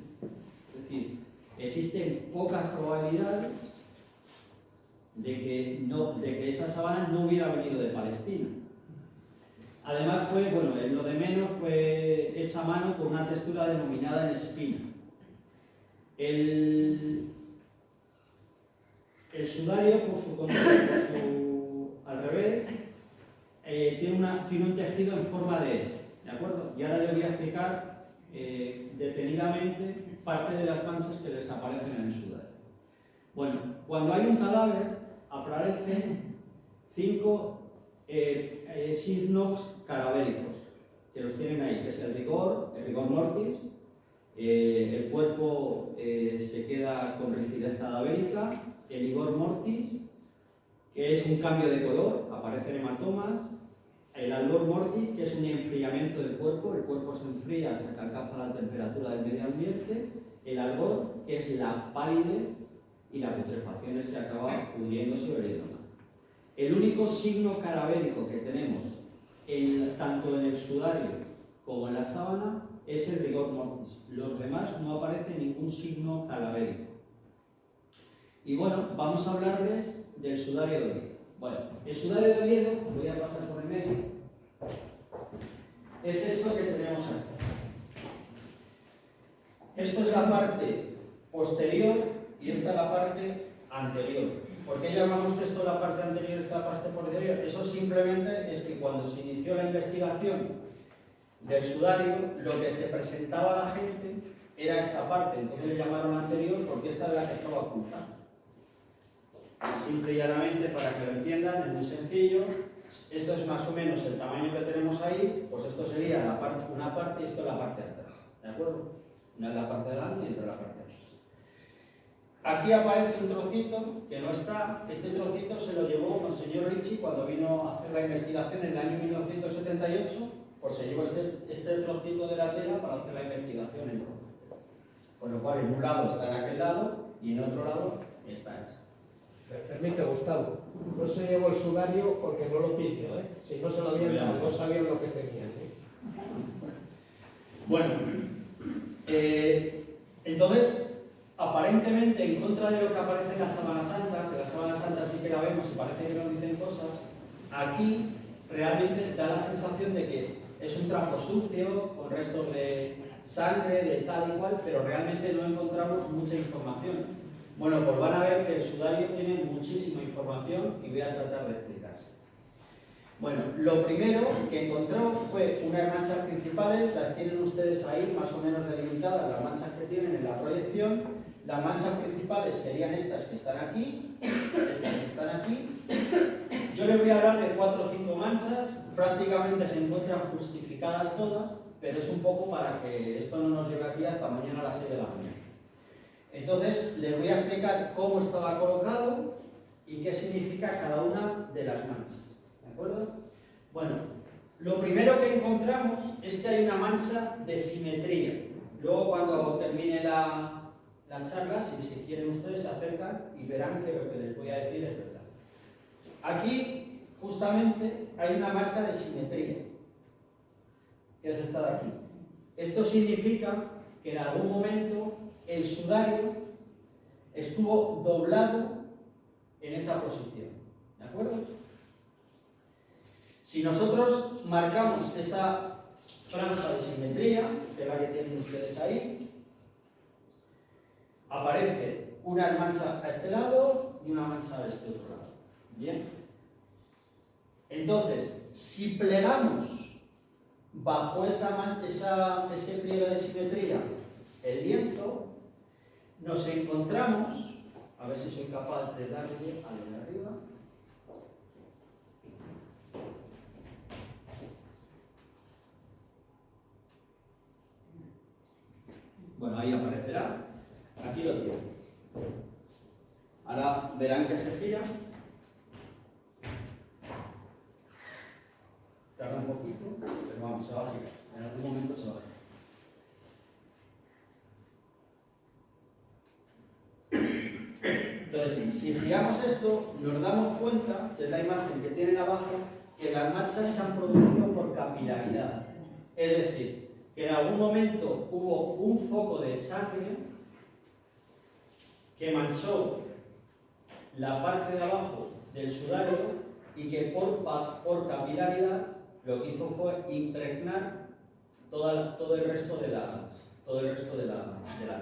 Es decir, existen pocas probabilidades de que esa sábana no hubiera venido de Palestina. Además fue, bueno, lo de menos, fue hecha a mano con una textura denominada en espina. El sudario, por su al revés, tiene un tejido en forma de S, ¿de acuerdo? Y ahora les voy a explicar detenidamente parte de las manchas que les aparecen en el sudario. Bueno, cuando hay un cadáver, aparecen 5 signos cadavéricos, que los tienen ahí, que es el rigor mortis, el cuerpo se queda con rigidez cadavérica, el rigor mortis, que es un cambio de color, aparecen hematomas, el albor mortis, que es un enfriamiento del cuerpo, el cuerpo se enfría hasta que alcanza la temperatura del medio ambiente, el albor, que es la palidez, y la putrefacción es que acaba pudriéndose o heriendo mal. El único signo cadavérico que tenemos, tanto en el sudario como en la sábana, es el rigor mortis. Los demás no aparece ningún signo cadavérico. Y bueno, vamos a hablarles del sudario de Oviedo. Bueno, el sudario de Oviedo, voy a pasar por el medio, es esto que tenemos aquí. Esto es la parte posterior y esta es la parte anterior. ¿Por qué llamamos que esto la parte anterior y esta la parte posterior? Eso simplemente es que cuando se inició la investigación del sudario, lo que se presentaba a la gente era esta parte, entonces le llamaron anterior porque esta es la que estaba oculta. Simple y llanamente, para que lo entiendan, es muy sencillo. Esto es más o menos el tamaño que tenemos ahí, pues esto sería una parte y esto es la parte de atrás, ¿de acuerdo? Una es la parte de delante y otra es la parte de atrás. Aquí aparece un trocito que no está. Este trocito se lo llevó Monseñor Ricci cuando vino a hacer la investigación en el año 1978, pues se llevó este trocito de la tela para hacer la investigación en rojo. Con lo cual, en un lado está en aquel lado y en otro lado está en este. Permite, Gustavo, no se llevó el sudario porque no lo pidió, ¿eh? Si no se lo habían dado, no sabían lo que tenían, ¿eh? Bueno, entonces, aparentemente, en contra de lo que aparece en la Sábana Santa, que la Sábana Santa sí que la vemos y parece que nos dicen cosas, aquí realmente da la sensación de que es un trapo sucio, con restos de sangre, de tal y cual, pero realmente no encontramos mucha información. Bueno, pues van a ver que el sudario tiene muchísima información y voy a tratar de explicarse. Bueno, lo primero que encontró fue unas manchas principales, las tienen ustedes ahí más o menos delimitadas, las manchas que tienen en la proyección. Las manchas principales serían estas que están aquí, estas que están aquí. Yo les voy a hablar de 4 o 5 manchas, prácticamente se encuentran justificadas todas, pero es un poco para que esto no nos lleve aquí hasta mañana a las 6 de la mañana. Entonces, les voy a explicar cómo estaba colocado y qué significa cada una de las manchas. ¿De acuerdo? Bueno, lo primero que encontramos es que hay una mancha de simetría. Luego, cuando termine la charla, si quieren ustedes, se acercan y verán que lo que les voy a decir es verdad. Aquí, justamente, hay una marca de simetría, que es esta de aquí. Esto significa que en algún momento el sudario estuvo doblado en esa posición. ¿De acuerdo? Si nosotros marcamos esa franja de simetría, que es la que tienen ustedes ahí, aparece una mancha a este lado y una mancha a este otro lado. Bien. Entonces, si plegamos bajo ese pliegue de simetría el lienzo, nos encontramos, a ver si soy capaz de darle a lo de arriba. Bueno, ahí aparecerá. Aquí lo tienen. Ahora verán que se gira. Tarda un poquito, pero vamos, se va a girar. En algún momento se va a girar. Entonces, si giramos esto, nos damos cuenta, de la imagen que tienen abajo, que las manchas se han producido por capilaridad. Es decir, que en algún momento hubo un foco de sangre que manchó la parte de abajo del sudario y que por capilaridad lo que hizo fue impregnar todo el resto de la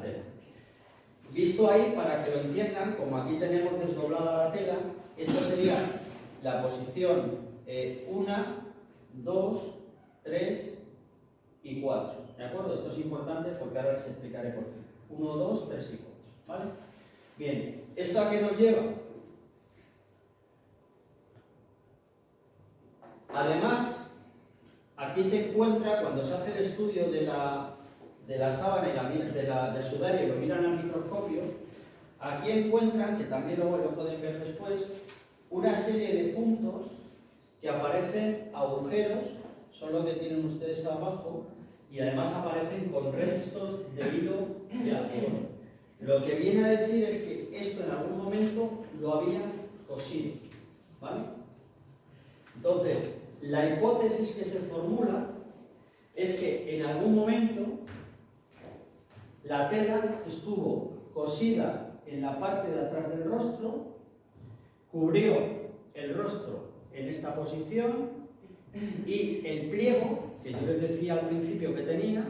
tela. Visto ahí, para que lo entiendan, como aquí tenemos desdoblada la tela, esto sería la posición 1, 2, 3 y 4. ¿De acuerdo? Esto es importante porque ahora les explicaré por qué. 1, 2, 3 y 4. ¿Vale? Bien, ¿esto a qué nos lleva? Además, aquí se encuentra, cuando se hace el estudio de la sábana y del sudario, lo miran al microscopio, aquí encuentran, que también luego lo pueden ver después, una serie de puntos que aparecen agujeros, son lo que tienen ustedes abajo, y además aparecen con restos de hilo de algodón. Lo que viene a decir es que esto en algún momento lo habían cosido, ¿vale? Entonces, la hipótesis que se formula es que en algún momento la tela estuvo cosida en la parte de atrás del rostro, cubrió el rostro en esta posición y el pliego, que yo les decía al principio que tenía,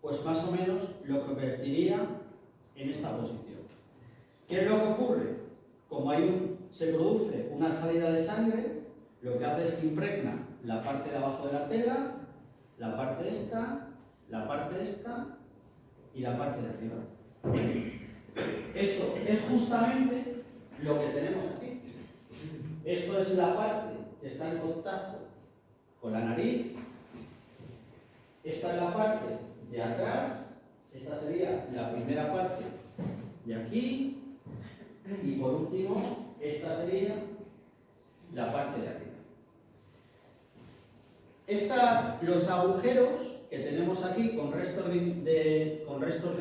pues más o menos lo convertiría en esta posición. ¿Qué es lo que ocurre? Como se produce una salida de sangre, lo que hace es que impregna la parte de abajo de la tela, la parte esta y la parte de arriba. Esto es justamente lo que tenemos aquí. Esto es la parte que está en contacto con la nariz. Esta es la parte de atrás. Esta sería la primera parte de aquí. Y por último, esta sería la parte de arriba. Los agujeros que tenemos aquí con restos de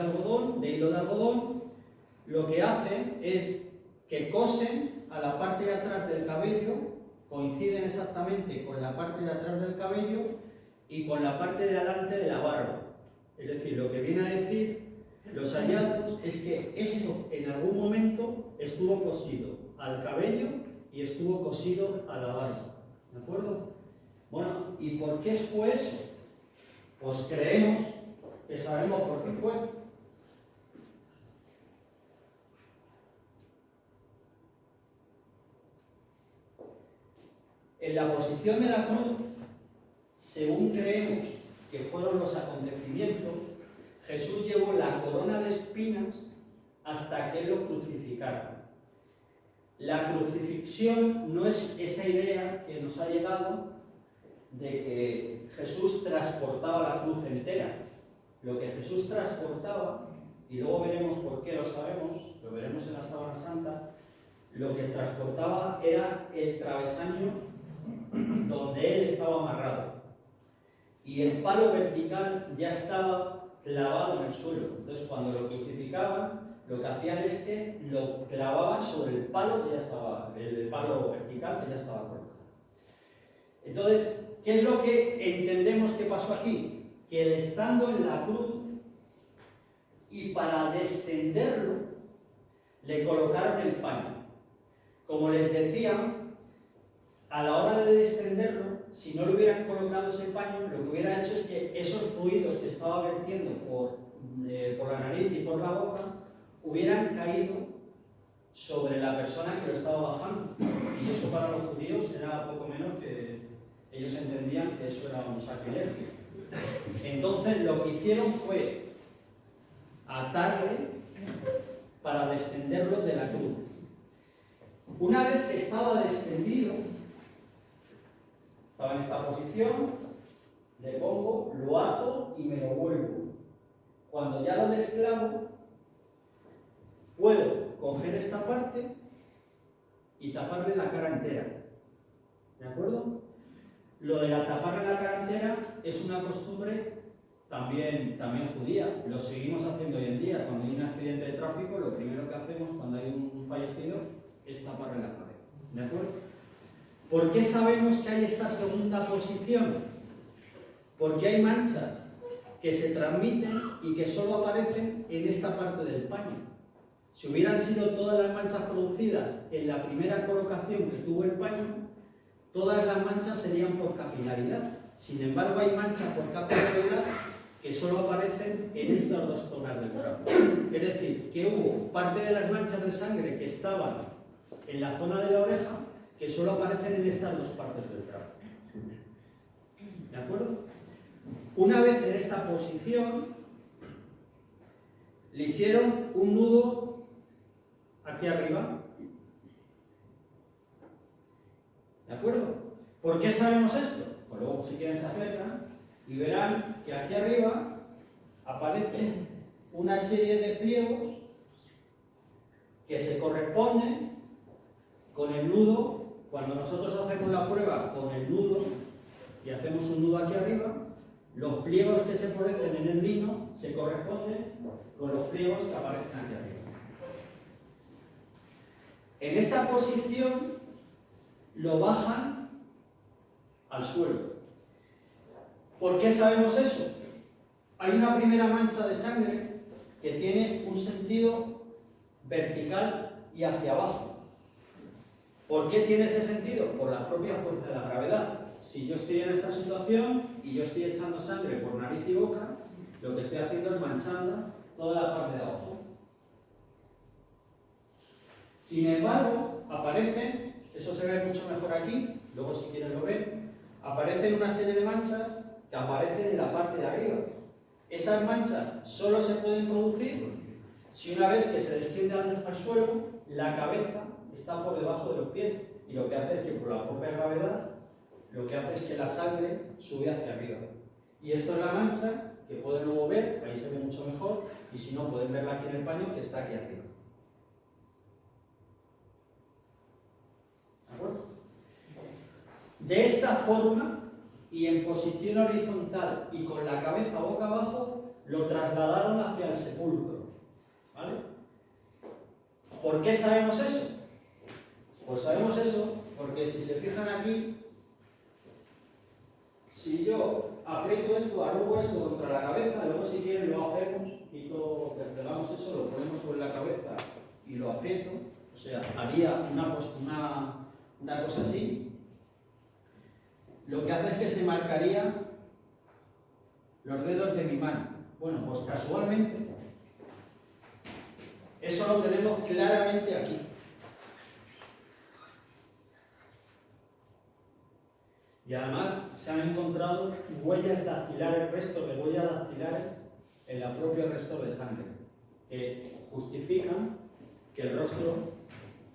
algodón, de hilo de algodón, lo que hacen es que cosen a la parte de atrás del cabello, coinciden exactamente con la parte de atrás del cabello y con la parte de adelante de la barba. Es decir, lo que viene a decir los hallazgos es que esto en algún momento estuvo cosido al cabello y estuvo cosido a la barba. ¿De acuerdo? Bueno, ¿y por qué fue eso? Pues creemos que sabemos por qué fue. En la posición de la cruz, según creemos que fueron los acontecimientos, Jesús llevó la corona de espinas hasta que lo crucificaron. La crucifixión no es esa idea que nos ha llegado de que Jesús transportaba la cruz entera. Lo que Jesús transportaba, y luego veremos por qué lo sabemos, lo veremos en la Sábana Santa, lo que transportaba era el travesaño donde él estaba amarrado. Y el palo vertical ya estaba clavado en el suelo. Entonces, cuando lo crucificaban, lo que hacían es que lo clavaban sobre el palo que ya estaba, el palo vertical que ya estaba colocado. Entonces, ¿qué es lo que entendemos que pasó aquí? Que él estando en la cruz y para descenderlo, le colocaron el paño. Como les decía, a la hora de descenderlo, si no le hubieran colocado ese paño, lo que hubiera hecho es que esos fluidos que estaba vertiendo por la nariz y por la boca hubieran caído sobre la persona que lo estaba bajando. Y eso para los judíos era poco menos que ellos entendían que eso era un sacrilegio. Entonces lo que hicieron fue atarle para descenderlo de la cruz. Una vez que estaba descendido, estaba en esta posición, le pongo, lo ato y me lo vuelvo. Cuando ya lo desclavo, puedo coger esta parte y taparle la cara entera. ¿De acuerdo? Lo de taparle la cara entera es una costumbre también judía. Lo seguimos haciendo hoy en día. Cuando hay un accidente de tráfico, lo primero que hacemos cuando hay un fallecido es taparle la cabeza. ¿De acuerdo? ¿Por qué sabemos que hay esta segunda posición? Porque hay manchas que se transmiten y que solo aparecen en esta parte del paño. Si hubieran sido todas las manchas producidas en la primera colocación que tuvo el paño, todas las manchas serían por capilaridad. Sin embargo, hay manchas por capilaridad que solo aparecen en estas dos zonas del trapo. Es decir, que hubo parte de las manchas de sangre que estaban en la zona de la oreja que solo aparecen en estas dos partes del trapo. ¿De acuerdo? Una vez en esta posición, le hicieron un nudo aquí arriba. ¿De acuerdo? ¿Por qué sabemos esto? Pues luego, si quieren, se acercan y verán que aquí arriba aparece una serie de pliegos que se corresponden con el nudo. Cuando nosotros hacemos la prueba con el nudo y hacemos un nudo aquí arriba, los pliegos que se producen en el lino se corresponden con los pliegos que aparecen aquí arriba. En esta posición lo bajan al suelo. ¿Por qué sabemos eso? Hay una primera mancha de sangre que tiene un sentido vertical y hacia abajo. ¿Por qué tiene ese sentido? Por la propia fuerza de la gravedad. Si yo estoy en esta situación y yo estoy echando sangre por nariz y boca, lo que estoy haciendo es manchando toda la parte de abajo. Sin embargo, aparecen, eso se ve mucho mejor aquí, luego si quieren lo ven, aparecen una serie de manchas que aparecen en la parte de arriba. Esas manchas solo se pueden producir si una vez que se desciende al suelo, la cabeza está por debajo de los pies, y lo que hace es que por la propia gravedad, lo que hace es que la sangre sube hacia arriba. Y esto es la mancha que pueden luego ver, ahí se ve mucho mejor, y si no pueden verla aquí en el paño que está aquí arriba. ¿De acuerdo? De esta forma, y en posición horizontal y con la cabeza boca abajo, lo trasladaron hacia el sepulcro. ¿Vale? ¿Por qué sabemos eso? Pues sabemos eso porque si se fijan aquí, si yo aprieto esto, arrugo esto contra la cabeza, luego si quieren lo hacemos y todo, desplegamos eso, lo ponemos sobre la cabeza y lo aprieto, o sea, haría una cosa así, lo que hace es que se marcaría los dedos de mi mano. Bueno, pues casualmente, eso lo tenemos claramente aquí. Y además se han encontrado huellas dactilares, restos de huellas dactilares en la propia resto de sangre, que justifican que el rostro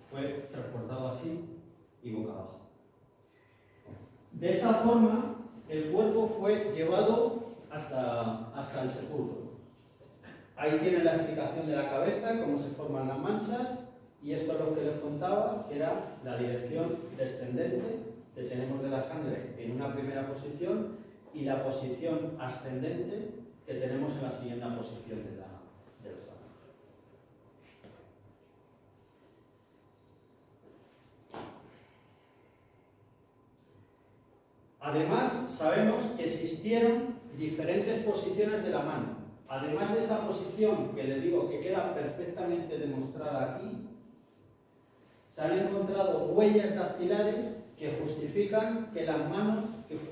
fue transportado así y boca abajo. De esta forma, el cuerpo fue llevado hasta el sepulcro. Ahí tienen la explicación de la cabeza, cómo se forman las manchas, y esto es lo que les contaba, que era la dirección descendente que tenemos de la sangre en una primera posición y la posición ascendente que tenemos en la siguiente posición de la sangre. Además, sabemos que existieron diferentes posiciones de la mano. Además de esta posición que les digo que queda perfectamente demostrada aquí, se han encontrado huellas dactilares que justifican que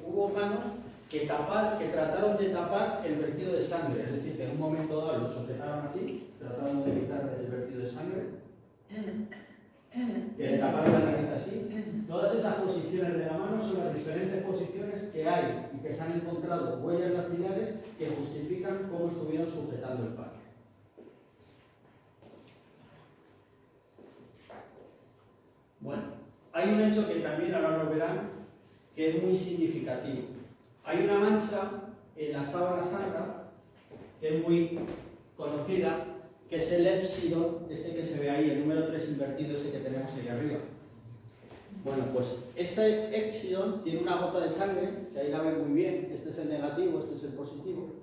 hubo manos que trataron de tapar el vertido de sangre, es decir, que en un momento dado lo sujetaron así, trataron de evitar el vertido de sangre, que le taparon la nariz así. Todas esas posiciones de la mano son las diferentes posiciones que hay y que se han encontrado huellas dactilares que justifican cómo estuvieron sujetando el paño. Bueno, hay un hecho que también ahora lo verán, que es muy significativo. Hay una mancha en la sábana santa, que es muy conocida, que es el épsilon, ese que se ve ahí, el número 3 invertido, ese que tenemos ahí arriba. Bueno, pues ese épsilon tiene una gota de sangre, que ahí la ven muy bien, este es el negativo, este es el positivo,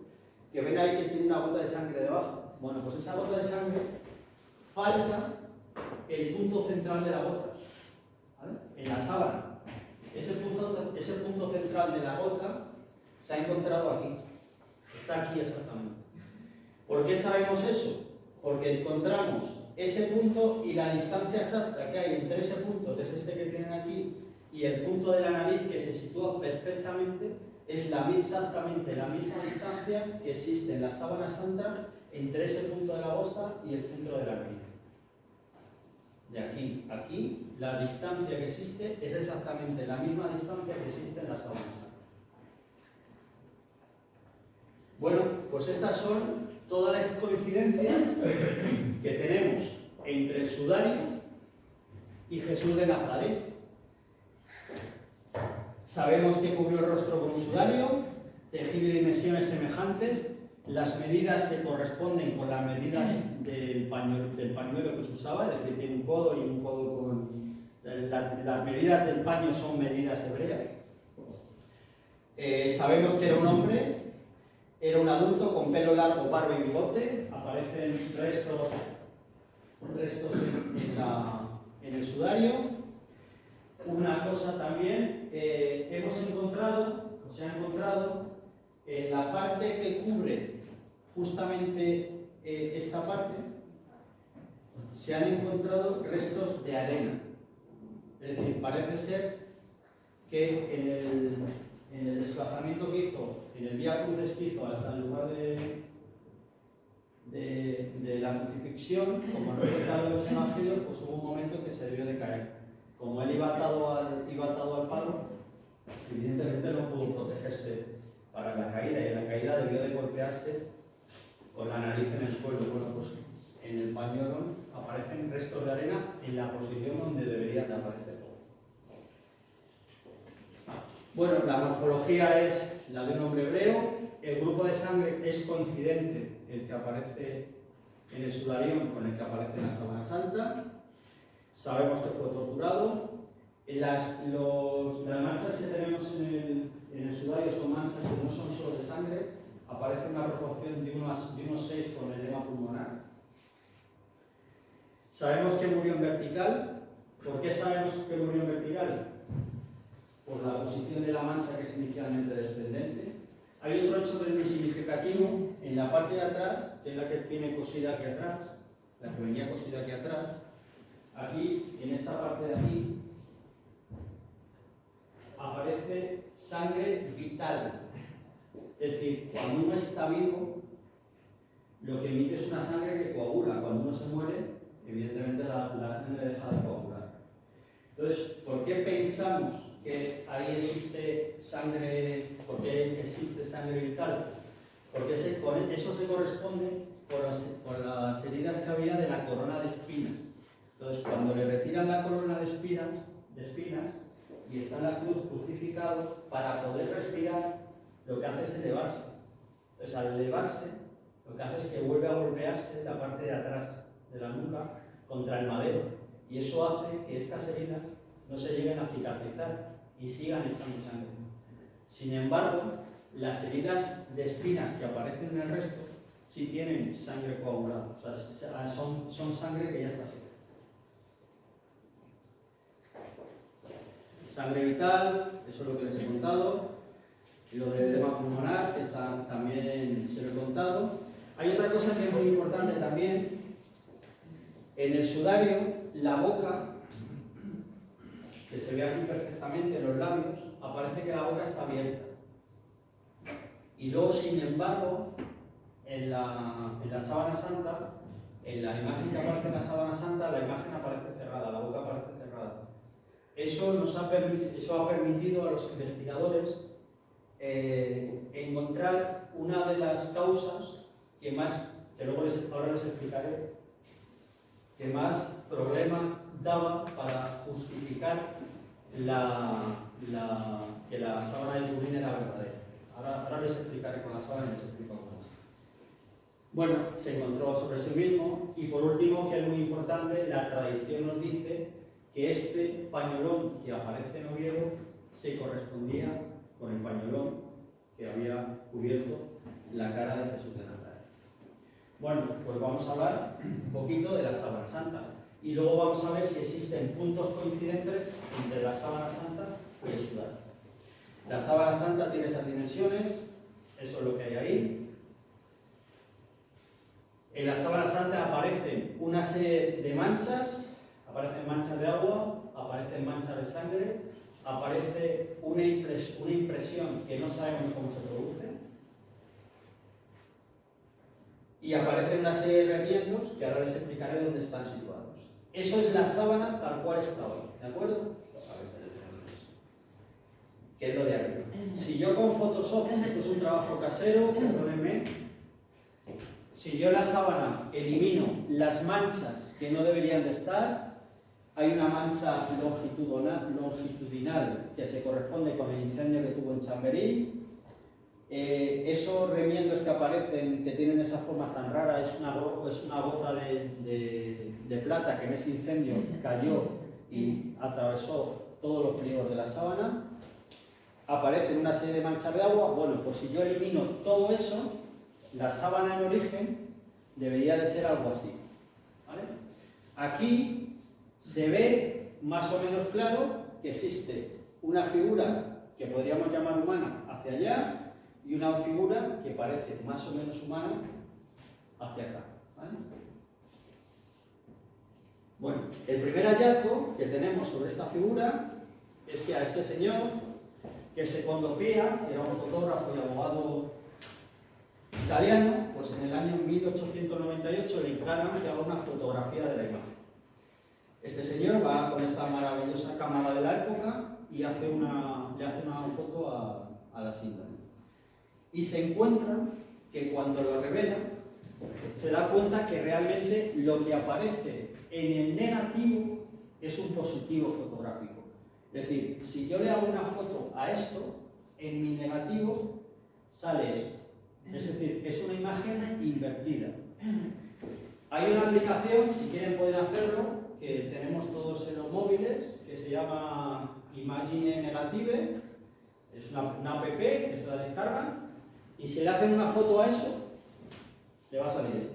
que ven ahí que tiene una gota de sangre debajo. Bueno, pues esa gota de sangre falta el punto central de la gota, ¿vale? En la sábana. Ese punto central de la gota se ha encontrado aquí. Está aquí exactamente. ¿Por qué sabemos eso? Porque encontramos ese punto y la distancia exacta que hay entre ese punto, que es este que tienen aquí, y el punto de la nariz, que se sitúa perfectamente, es exactamente la misma distancia que existe en la sábana santa entre ese punto de la bosta y el centro de la nariz. De aquí a aquí, la distancia que existe es exactamente la misma distancia que existe en la sábana santa. Bueno, pues estas son todas las coincidencias que tenemos entre el sudario y Jesús de Nazaret. Sabemos que cubrió el rostro con un sudario, tejido de dimensiones semejantes, las medidas se corresponden con las medidas del pañuelo que se usaba, es decir, tiene un codo y un codo con... Las medidas del paño son medidas hebreas. Sabemos que era un hombre, era un adulto con pelo largo, barba y bigote, aparecen restos en el sudario. Una cosa también, se ha encontrado en la parte que cubre justamente esta parte, se han encontrado restos de arena. Es decir, parece ser que en el desplazamiento que hizo, en el Vía Crucis que hizo hasta el lugar de la crucifixión, como nos explican los evangelios, pues hubo un momento que se debió de caer. Como él iba atado al palo, evidentemente no pudo protegerse para la caída, y en la caída debió de golpearse con la nariz en el suelo. Bueno, pues en el pañuelo aparecen restos de arena en la posición donde deberían de aparecer. Bueno, la morfología es la de un hombre hebreo, el grupo de sangre es coincidente, el que aparece en el sudarión con el que aparece en la sábana santa. Sabemos que fue torturado. Las manchas que tenemos en el sudario son manchas que no son solo de sangre, aparece una proporción de unos 6 con edema pulmonar. Sabemos que murió en vertical. ¿Por qué sabemos que murió en vertical? Por la posición de la mancha, que es inicialmente descendente. Hay otro hecho que es muy significativo en la parte de atrás, que es la que viene cosida aquí atrás, la que venía cosida aquí atrás. Aquí, en esta parte de aquí, aparece sangre vital. Es decir, cuando uno está vivo, lo que emite es una sangre que coagula. Cuando uno se muere, evidentemente la sangre deja de coagular. Entonces, ¿por qué pensamos que ahí existe sangre? ¿Por qué existe sangre vital? Porque eso se corresponde por las heridas que había de la corona de espinas. Entonces, cuando le retiran la corona de espinas y está en la cruz crucificado, para poder respirar, lo que hace es elevarse. Entonces, al elevarse, lo que hace es que vuelve a golpearse la parte de atrás de la nuca contra el madero. Y eso hace que estas heridas no se lleguen a cicatrizar y sigan echando sangre. Sin embargo, las heridas de espinas que aparecen en el resto sí tienen sangre coagulada. O sea, son sangre que ya está seca. Sangre vital, eso es lo que les he contado. Y lo del edema pulmonar, que también se lo he contado. Hay otra cosa que es muy importante también. En el sudario, la boca, que se ve aquí perfectamente en los labios, aparece que la boca está abierta. Y luego, sin embargo, en la sábana santa, en la imagen que aparece en la sábana santa, la imagen aparece cerrada, la boca aparece cerrada. Eso ha permitido a los investigadores encontrar una de las causas que luego ahora les explicaré, que más problema daba para justificar que la sábana de Turín era verdadera. Ahora les explicaré con la sábana y les explico algo más. Bueno, se encontró sobre sí mismo, y por último, que es muy importante, la tradición nos dice que este pañolón que aparece en Oviedo se correspondía con el pañolón que había cubierto la cara de Jesús de Nazaret. Bueno, pues vamos a hablar un poquito de la sábana santa y luego vamos a ver si existen puntos coincidentes entre la sábana santa y el sudario. La sábana santa tiene esas dimensiones, eso es lo que hay ahí. En la sábana santa aparecen una serie de manchas, aparecen manchas de agua, aparecen manchas de sangre, aparece una impresión que no sabemos cómo se produce y aparecen una serie de remiendos que ahora les explicaré dónde están situados. Eso es la sábana tal cual está hoy, ¿de acuerdo? Que es lo de arriba. Si yo con Photoshop, esto es un trabajo casero, perdónenme, si yo en la sábana elimino las manchas que no deberían de estar, hay una mancha longitudinal que se corresponde con el incendio que tuvo en Chamberí. Esos remiendos que aparecen, que tienen esas formas tan raras, es una gota de plata que en ese incendio cayó y atravesó todos los pliegos de la sábana. Aparecen una serie de manchas de agua. Bueno, pues si yo elimino todo eso, la sábana en origen debería de ser algo así, ¿vale? Aquí se ve más o menos claro que existe una figura que podríamos llamar humana hacia allá y una figura que parece más o menos humana hacia acá, ¿vale? Bueno, el primer hallazgo que tenemos sobre esta figura es que a este señor, que Secondo Pia, que era un fotógrafo y abogado italiano, pues en el año 1898 le encargan que haga una fotografía de la imagen. Este señor va con esta maravillosa cámara de la época y le hace una foto a la cinta. Y se encuentra que cuando lo revela, se da cuenta que realmente lo que aparece en el negativo es un positivo fotográfico. Es decir, si yo le hago una foto a esto, en mi negativo sale esto. Es decir, es una imagen invertida. Hay una aplicación, si quieren pueden hacerlo, que tenemos todos en los móviles, que se llama Imagine Negative. Es una app que se la descargan y si le hacen una foto a eso, le va a salir esto.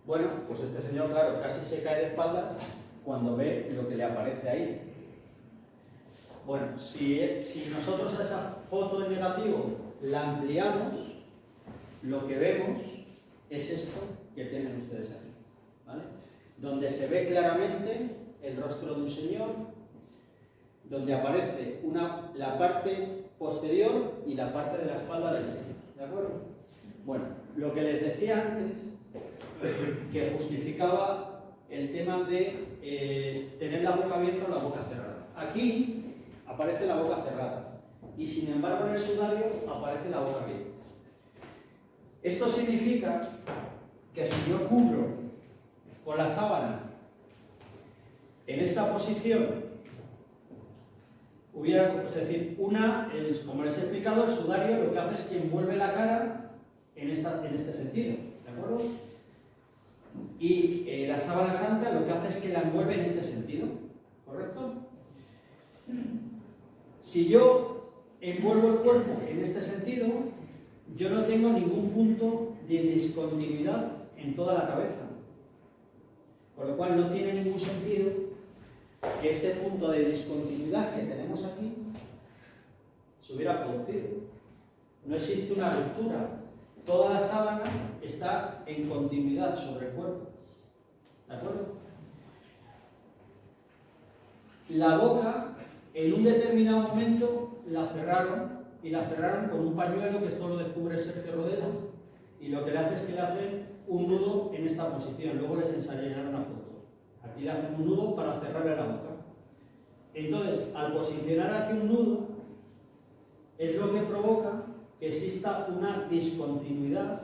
Bueno, pues este señor, claro, casi se cae de espaldas cuando ve lo que le aparece ahí. Bueno, si nosotros a esa foto en negativo la ampliamos, lo que vemos es esto que tienen ustedes aquí, ¿vale? Donde se ve claramente el rostro de un señor, donde aparece la parte posterior y la parte de la espalda del señor, ¿de acuerdo? Bueno, lo que les decía antes, que justificaba el tema de tener la boca abierta o la boca cerrada. Aquí aparece la boca cerrada y sin embargo en el sudario aparece la boca abierta. Esto significa que si yo cubro con la sábana en esta posición, es decir, como les he explicado, el sudario lo que hace es que envuelve la cara en este sentido, ¿de acuerdo? Y la sábana santa lo que hace es que la envuelve en este sentido, ¿correcto? Si yo envuelvo el cuerpo en este sentido, yo no tengo ningún punto de discontinuidad en toda la cabeza. Con lo cual no tiene ningún sentido que este punto de discontinuidad que tenemos aquí se hubiera producido. No existe una ruptura. Toda la sábana está en continuidad sobre el cuerpo. ¿De acuerdo? La boca, en un determinado momento, la cerraron y la cerraron con un pañuelo, que esto lo descubre Sergio Rodero, y lo que le hace es que le hacen un nudo en esta posición. Luego les ensayaré una foto. Aquí le hacen un nudo para cerrarle la boca. Entonces, al posicionar aquí un nudo, es lo que provoca que exista una discontinuidad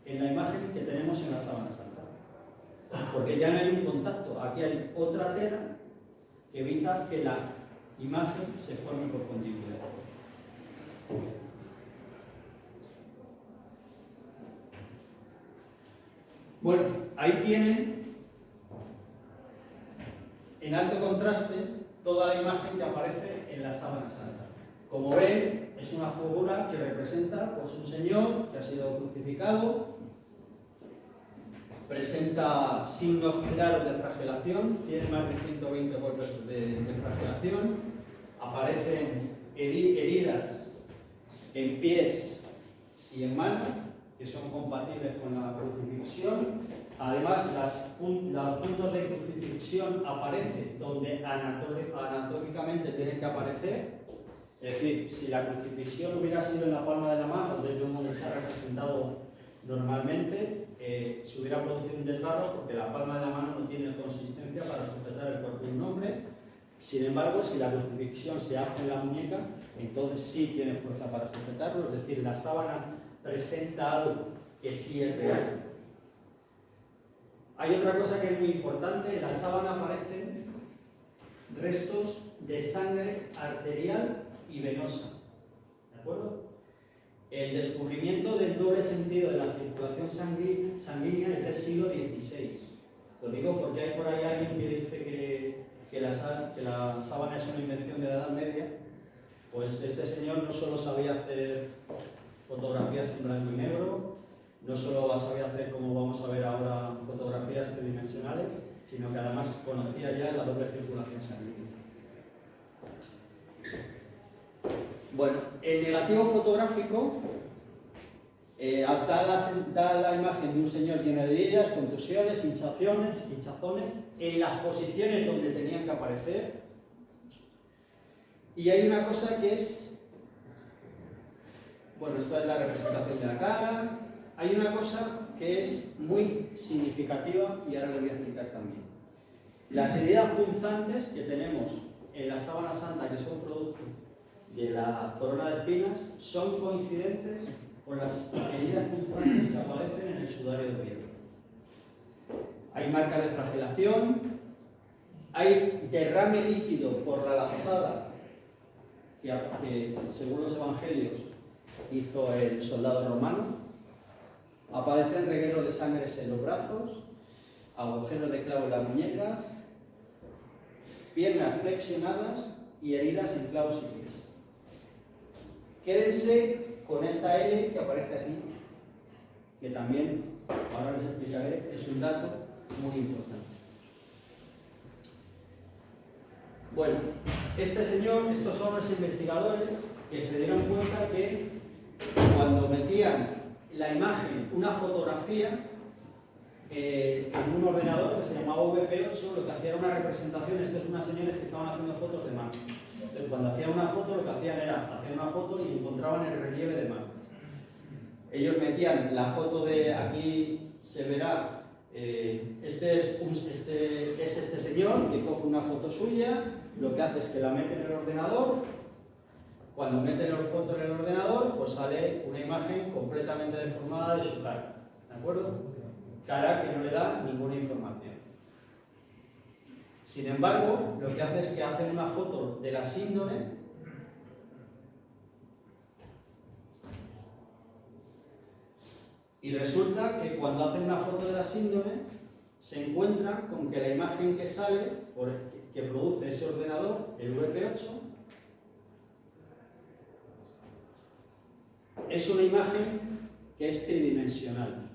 en la imagen que tenemos en la sábana santa. Porque ya no hay un contacto. Aquí hay otra tela que evita que la imagen se forme por continuidad. Bueno, ahí tienen en alto contraste toda la imagen que aparece en la sábana santa. Como ven, es una figura que representa pues, un señor que ha sido crucificado, presenta signos claros de flagelación, tiene más de 120 golpes de flagelación, aparecen heridas en pies y en manos, que son compatibles con la crucifixión. Además, los puntos de crucifixión aparecen donde anatómicamente tienen que aparecer. Es decir, si la crucifixión hubiera sido en la palma de la mano, desde donde se ha representado normalmente, se hubiera producido un desgarro porque la palma de la mano no tiene consistencia para sujetar el cuerpo de un hombre. Sin embargo, si la crucifixión se hace en la muñeca, entonces sí tiene fuerza para sujetarlo, es decir, la sábana presenta algo que sí es real. Hay otra cosa que es muy importante: en la sábana aparecen restos de sangre arterial y venosa. ¿De acuerdo? El descubrimiento del doble sentido de la circulación sanguínea es del siglo XVI. Lo digo porque hay por ahí alguien que dice que la sábana es una invención de la Edad Media. Pues este señor no solo sabía hacer fotografías en blanco y negro, no solo sabía hacer, como vamos a ver ahora, fotografías tridimensionales, sino que además conocía ya la doble circulación sanguínea. Bueno, el negativo fotográfico da la imagen de un señor lleno de heridas, contusiones, hinchazones, en las posiciones donde tenían que aparecer. Y hay una cosa que es, bueno, esto es la representación de la cara. Hay una cosa que es muy significativa y ahora le voy a explicar también. Las heridas punzantes que tenemos en la sábana santa, que son producto de la corona de espinas, son coincidentes con las heridas punzantes que aparecen en el sudario de Oviedo. Hay marcas de flagelación, hay derrame líquido por la lanzada que según los evangelios hizo el soldado romano. Aparecen regueros de sangre en los brazos, agujeros de clavo en las muñecas, piernas flexionadas y heridas en clavos y pies. Quédense con esta L que aparece aquí, que también, ahora les explicaré, es un dato muy importante. Bueno, este señor, estos son los investigadores que se dieron cuenta que cuando metían la imagen, una fotografía, en un ordenador que se llamaba VP8, lo que hacía era una representación. Estos son unas señores que estaban haciendo fotos de mano. Entonces, cuando hacían una foto, lo que hacían era hacer una foto y encontraban el relieve de mano. Ellos metían la foto de, aquí se verá, este es este señor que coge una foto suya, lo que hace es que la mete en el ordenador. Cuando mete las fotos en el ordenador, pues sale una imagen completamente deformada de su cara. ¿De acuerdo? Cara que no le da ninguna información. Sin embargo, lo que hace es que hacen una foto de la síndrome y resulta que cuando hacen una foto de la síndrome se encuentran con que la imagen que sale, que produce ese ordenador, el VP8, es una imagen que es tridimensional,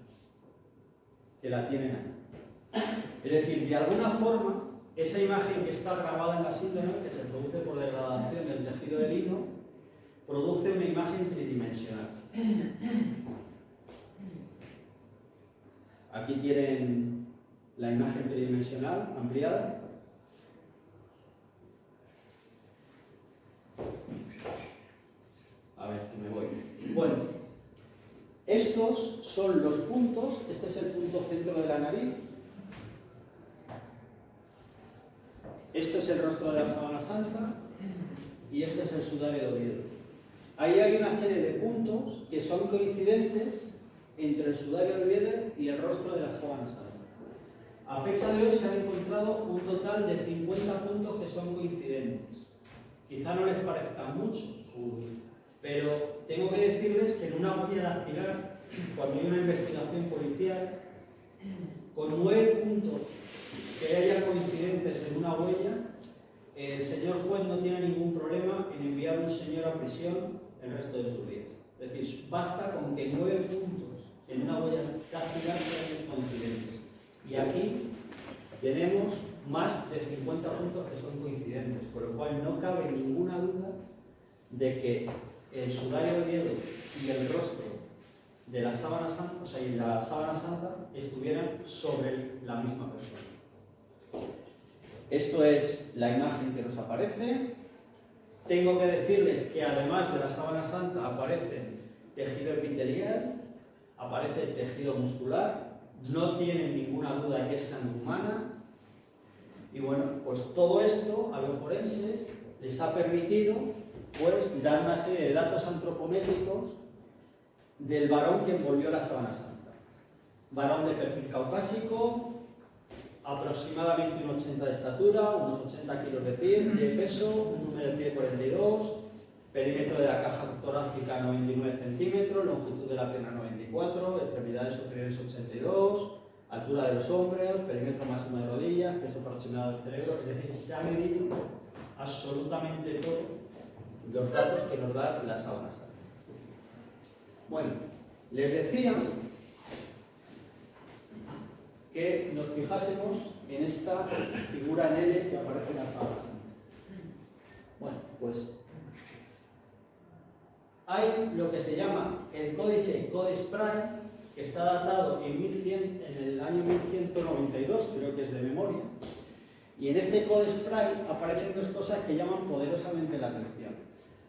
que la tienen ahí. Es decir, de alguna forma, esa imagen que está grabada en la síndrome, que se produce por degradación del tejido de lino, produce una imagen tridimensional. Aquí tienen la imagen tridimensional ampliada. A ver, que me voy. Bueno, estos son los puntos. Este es el punto centro de la nariz. Este es el rostro de la sábana santa. Y este es el sudario de Oviedo. Ahí hay una serie de puntos que son coincidentes entre el sudario de Oviedo y el rostro de la sábana santa. A fecha de hoy se han encontrado un total de 50 puntos que son coincidentes. Quizá no les parezcan muchos, pero tengo que decirles que en una huella dactilar, cuando hay una investigación policial, con 9 puntos que haya coincidentes en una huella, el señor juez no tiene ningún problema en enviar a un señor a prisión el resto de sus días. Es decir, basta con que 9 puntos en una huella dactilar sean coincidentes. Y aquí tenemos más de 50 puntos que son coincidentes, por lo cual no cabe ninguna duda de que el sudario de dedo y el rostro de la sábana santa, o sea, y la sábana santa estuvieran sobre la misma persona. Esto es la imagen que nos aparece. Tengo que decirles que además de la sábana santa aparece tejido epitelial, aparece tejido muscular, no tienen ninguna duda que es sangre humana. Y bueno, pues todo esto a los forenses les ha permitido pues dar una serie de datos antropométricos del varón que envolvió la sábana santa. Varón de perfil caucásico, aproximadamente un 80 de estatura, unos 80 kilos de peso, un número de pie 42, perímetro de la caja torácica 99 centímetros, longitud de la pierna 94, extremidades superiores 82, altura de los hombros, perímetro máximo de rodillas, peso aproximado del cerebro, es decir, se ha medido absolutamente todo los datos que nos da la sábana santa. Bueno, les decía que nos fijásemos en esta figura en L que aparece en la sábana santa. Bueno, pues hay lo que se llama el códice Codex Prae, que está datado en el año 1192, creo que es de memoria, y en este Codex Prae aparecen dos cosas que llaman poderosamente la atención.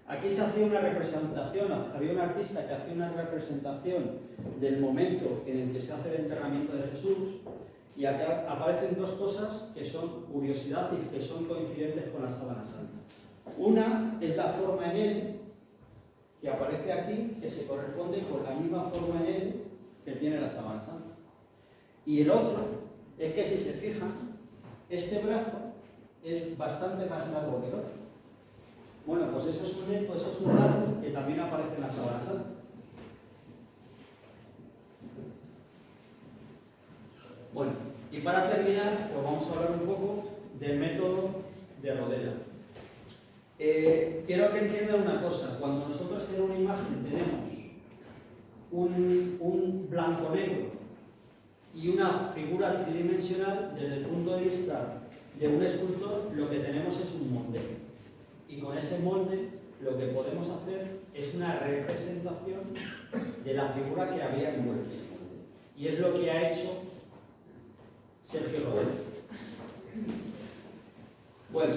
Aquí se hacía una representación, había un artista que hacía una representación del momento en el que se hace el enterramiento de Jesús, y acá aparecen dos cosas que son curiosidad y que son coincidentes con la sábana santa. Una es la forma en L, que aparece aquí, que se corresponde con la misma forma en L que tiene la sábana santa. Y el otro es que, si se fijan, este brazo es bastante más largo que el otro. Bueno, pues eso es un dato que también aparece en la sábana santa. Bueno, y para terminar, pues vamos a hablar un poco del método de Rodela. Quiero que entiendan una cosa. Cuando nosotros en una imagen tenemos un blanco-negro y una figura tridimensional, desde el punto de vista de un escultor, lo que tenemos es un molde. Y con ese molde lo que podemos hacer es una representación de la figura que había envuelto ese molde. Y es lo que ha hecho Sergio Rodela. Bueno,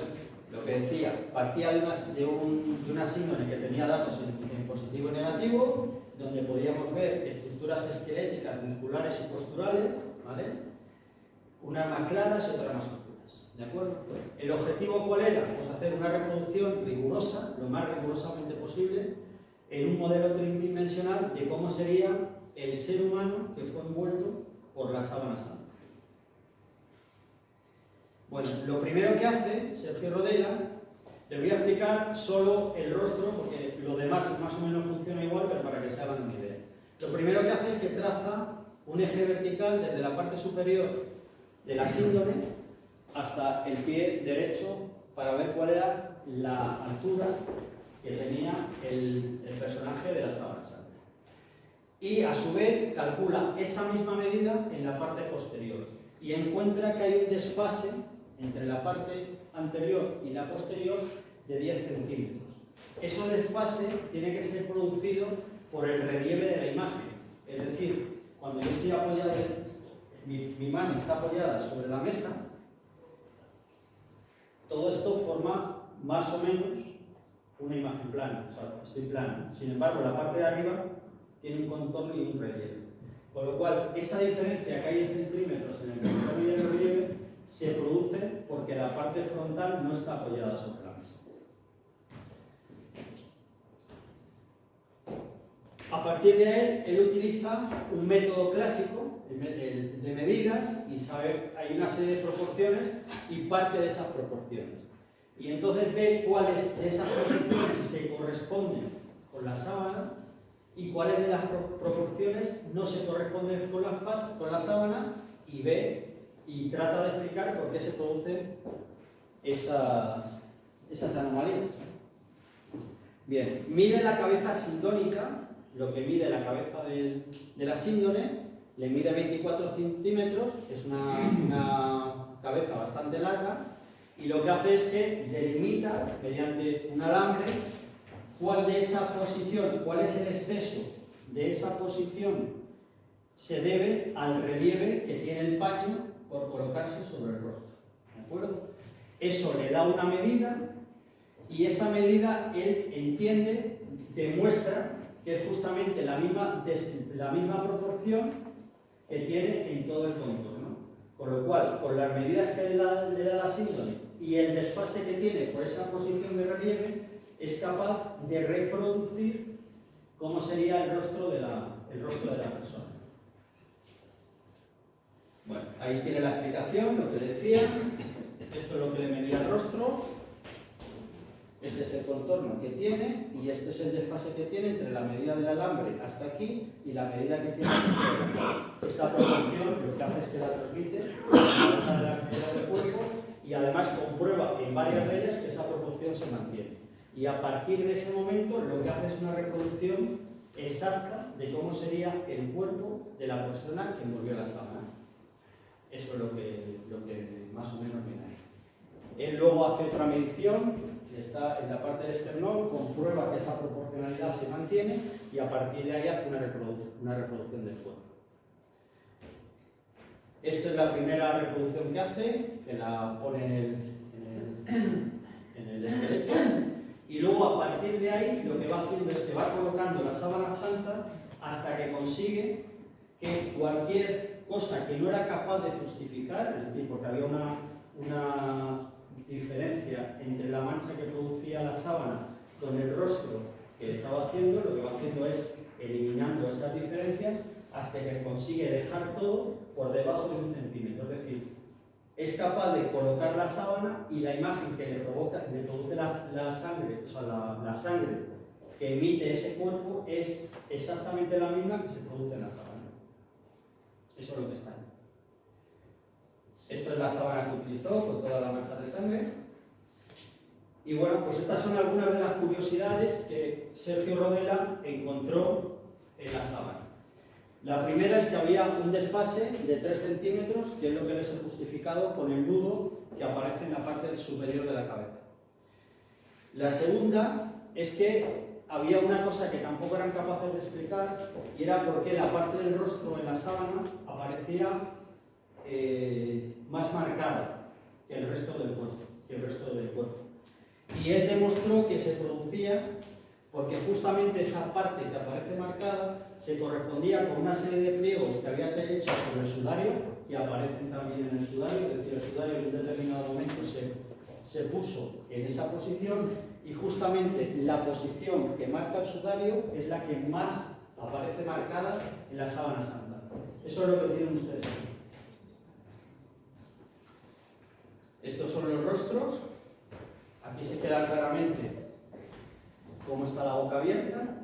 lo que decía, partía de una signo en el que tenía datos en positivo y negativo, donde podíamos ver estructuras esqueléticas, musculares y posturales, ¿vale? Unas más claras y otras más oscuras. ¿De acuerdo? ¿El objetivo cuál era? Pues hacer una reproducción rigurosa, lo más rigurosamente posible, en un modelo tridimensional de cómo sería el ser humano que fue envuelto por la sábana santa. Bueno, lo primero que hace Sergio Rodela, les voy a explicar solo el rostro, porque lo demás más o menos funciona igual, pero para que se hagan una idea. Lo primero que hace es que traza un eje vertical desde la parte superior de la síndrome hasta el pie derecho para ver cuál era la altura que tenía el personaje de la sábana santa. Y a su vez calcula esa misma medida en la parte posterior y encuentra que hay un desfase entre la parte anterior y la posterior de 10 centímetros. Ese desfase tiene que ser producido por el relieve de la imagen. Es decir, cuando yo estoy apoyado, mi mano está apoyada sobre la mesa, todo esto forma más o menos una imagen plana, o sea, estoy plano. Sin embargo, la parte de arriba tiene un contorno y un relieve. Con lo cual, esa diferencia que hay de centímetros en el contorno y el relieve se produce porque la parte frontal no está apoyada sobre la mesa. A partir de él utiliza un método clásico el de medidas y sabe, hay una serie de proporciones y parte de esas proporciones. Y entonces ve cuáles de esas proporciones se corresponden con la sábana y cuáles de las proporciones no se corresponden con la sábana, y ve y trata de explicar por qué se producen esas anomalías. Bien, mide la cabeza sindónica, lo que mide la cabeza de la síndone, le mide 24 centímetros, es una cabeza bastante larga, y lo que hace es que delimita mediante un alambre cuál de esa posición, cuál es el exceso de esa posición se debe al relieve que tiene el paño por colocarse sobre el rostro. ¿De acuerdo? Eso le da una medida y esa medida él entiende, demuestra que es justamente la misma proporción que tiene en todo el contorno. Con lo cual, con las medidas que le da la síndrome y el desfase que tiene por esa posición de relieve, es capaz de reproducir cómo sería el rostro de la persona. Bueno, ahí tiene la explicación, lo que le decía. Esto es lo que le medía el rostro. Este es el contorno que tiene y este es el desfase que tiene entre la medida del alambre hasta aquí y la medida que tiene esta proporción. Lo que hace es que la transmite a la actividad del cuerpo y además comprueba en varias de ellas que esa proporción se mantiene. Y a partir de ese momento lo que hace es una reproducción exacta de cómo sería el cuerpo de la persona que envolvió la sábana. Eso es lo que más o menos viene ahí. Él luego hace otra medición, está en la parte del esternón, comprueba que esa proporcionalidad se mantiene y a partir de ahí hace una reproducción del cuerpo. Esta es la primera reproducción que hace, que la pone en el esqueleto. Y luego a partir de ahí lo que va haciendo es que va colocando la sábana santa hasta que consigue que cualquier cosa que no era capaz de justificar, es decir, porque había una diferencia entre la mancha que producía la sábana con el rostro que estaba haciendo, lo que va haciendo es eliminando esas diferencias hasta que consigue dejar todo por debajo de 1 centímetro. Es decir, es capaz de colocar la sábana y la imagen que le produce la sangre, o sea, la sangre que emite ese cuerpo es exactamente la misma que se produce en la sábana. Eso es lo que está ahí. Esta es la sábana que utilizó con toda la mancha de sangre. Y bueno, pues estas son algunas de las curiosidades que Sergio Rodela encontró en la sábana. La primera es que había un desfase de 3 centímetros, que es lo que les he justificado con el nudo que aparece en la parte superior de la cabeza. La segunda es que había una cosa que tampoco eran capaces de explicar, y era por qué la parte del rostro en la sábana aparecía más marcada que el resto del cuerpo. Y él demostró que se producía porque justamente esa parte que aparece marcada se correspondía con una serie de pliegos que había hecho sobre el sudario, que aparecen también en el sudario, es decir, el sudario en un determinado momento se puso en esa posición y justamente la posición que marca el sudario es la que más aparece marcada en la sábana santa. Eso es lo que tienen ustedes aquí. Estos son los rostros. Aquí se queda claramente cómo está la boca abierta.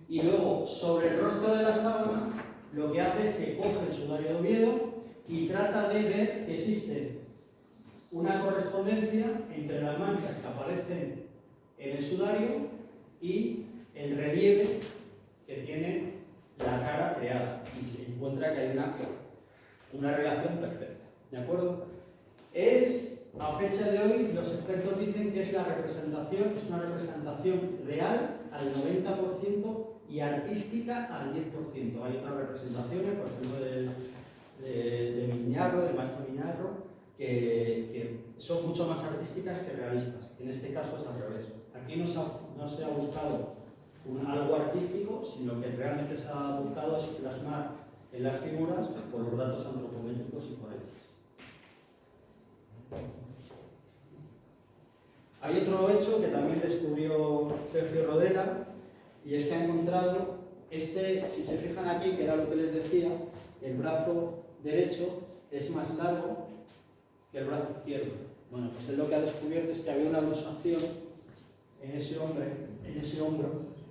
Y luego, sobre el rostro de la sábana, lo que hace es que coge el sudario de Oviedo y trata de ver que existe una correspondencia entre las manchas que aparecen en el sudario y el relieve que tiene la cara creada. Y se encuentra que hay una relación perfecta. ¿De acuerdo? A fecha de hoy, los expertos dicen que es una representación real al 90% y artística al 10%. Hay otras representaciones, por ejemplo, de Miñarro, del maestro Miñarro, que son mucho más artísticas que realistas. En este caso es al revés. Aquí no se ha buscado algo artístico, sino que realmente se ha buscado es plasmar en las figuras por los datos antropométricos y forenses. Hay otro hecho que también descubrió Sergio Rodela, y es que ha encontrado si se fijan aquí, que era lo que les decía, el brazo derecho es más largo que el brazo izquierdo. Bueno, pues él lo que ha descubierto es que había una luxación en ese hombro,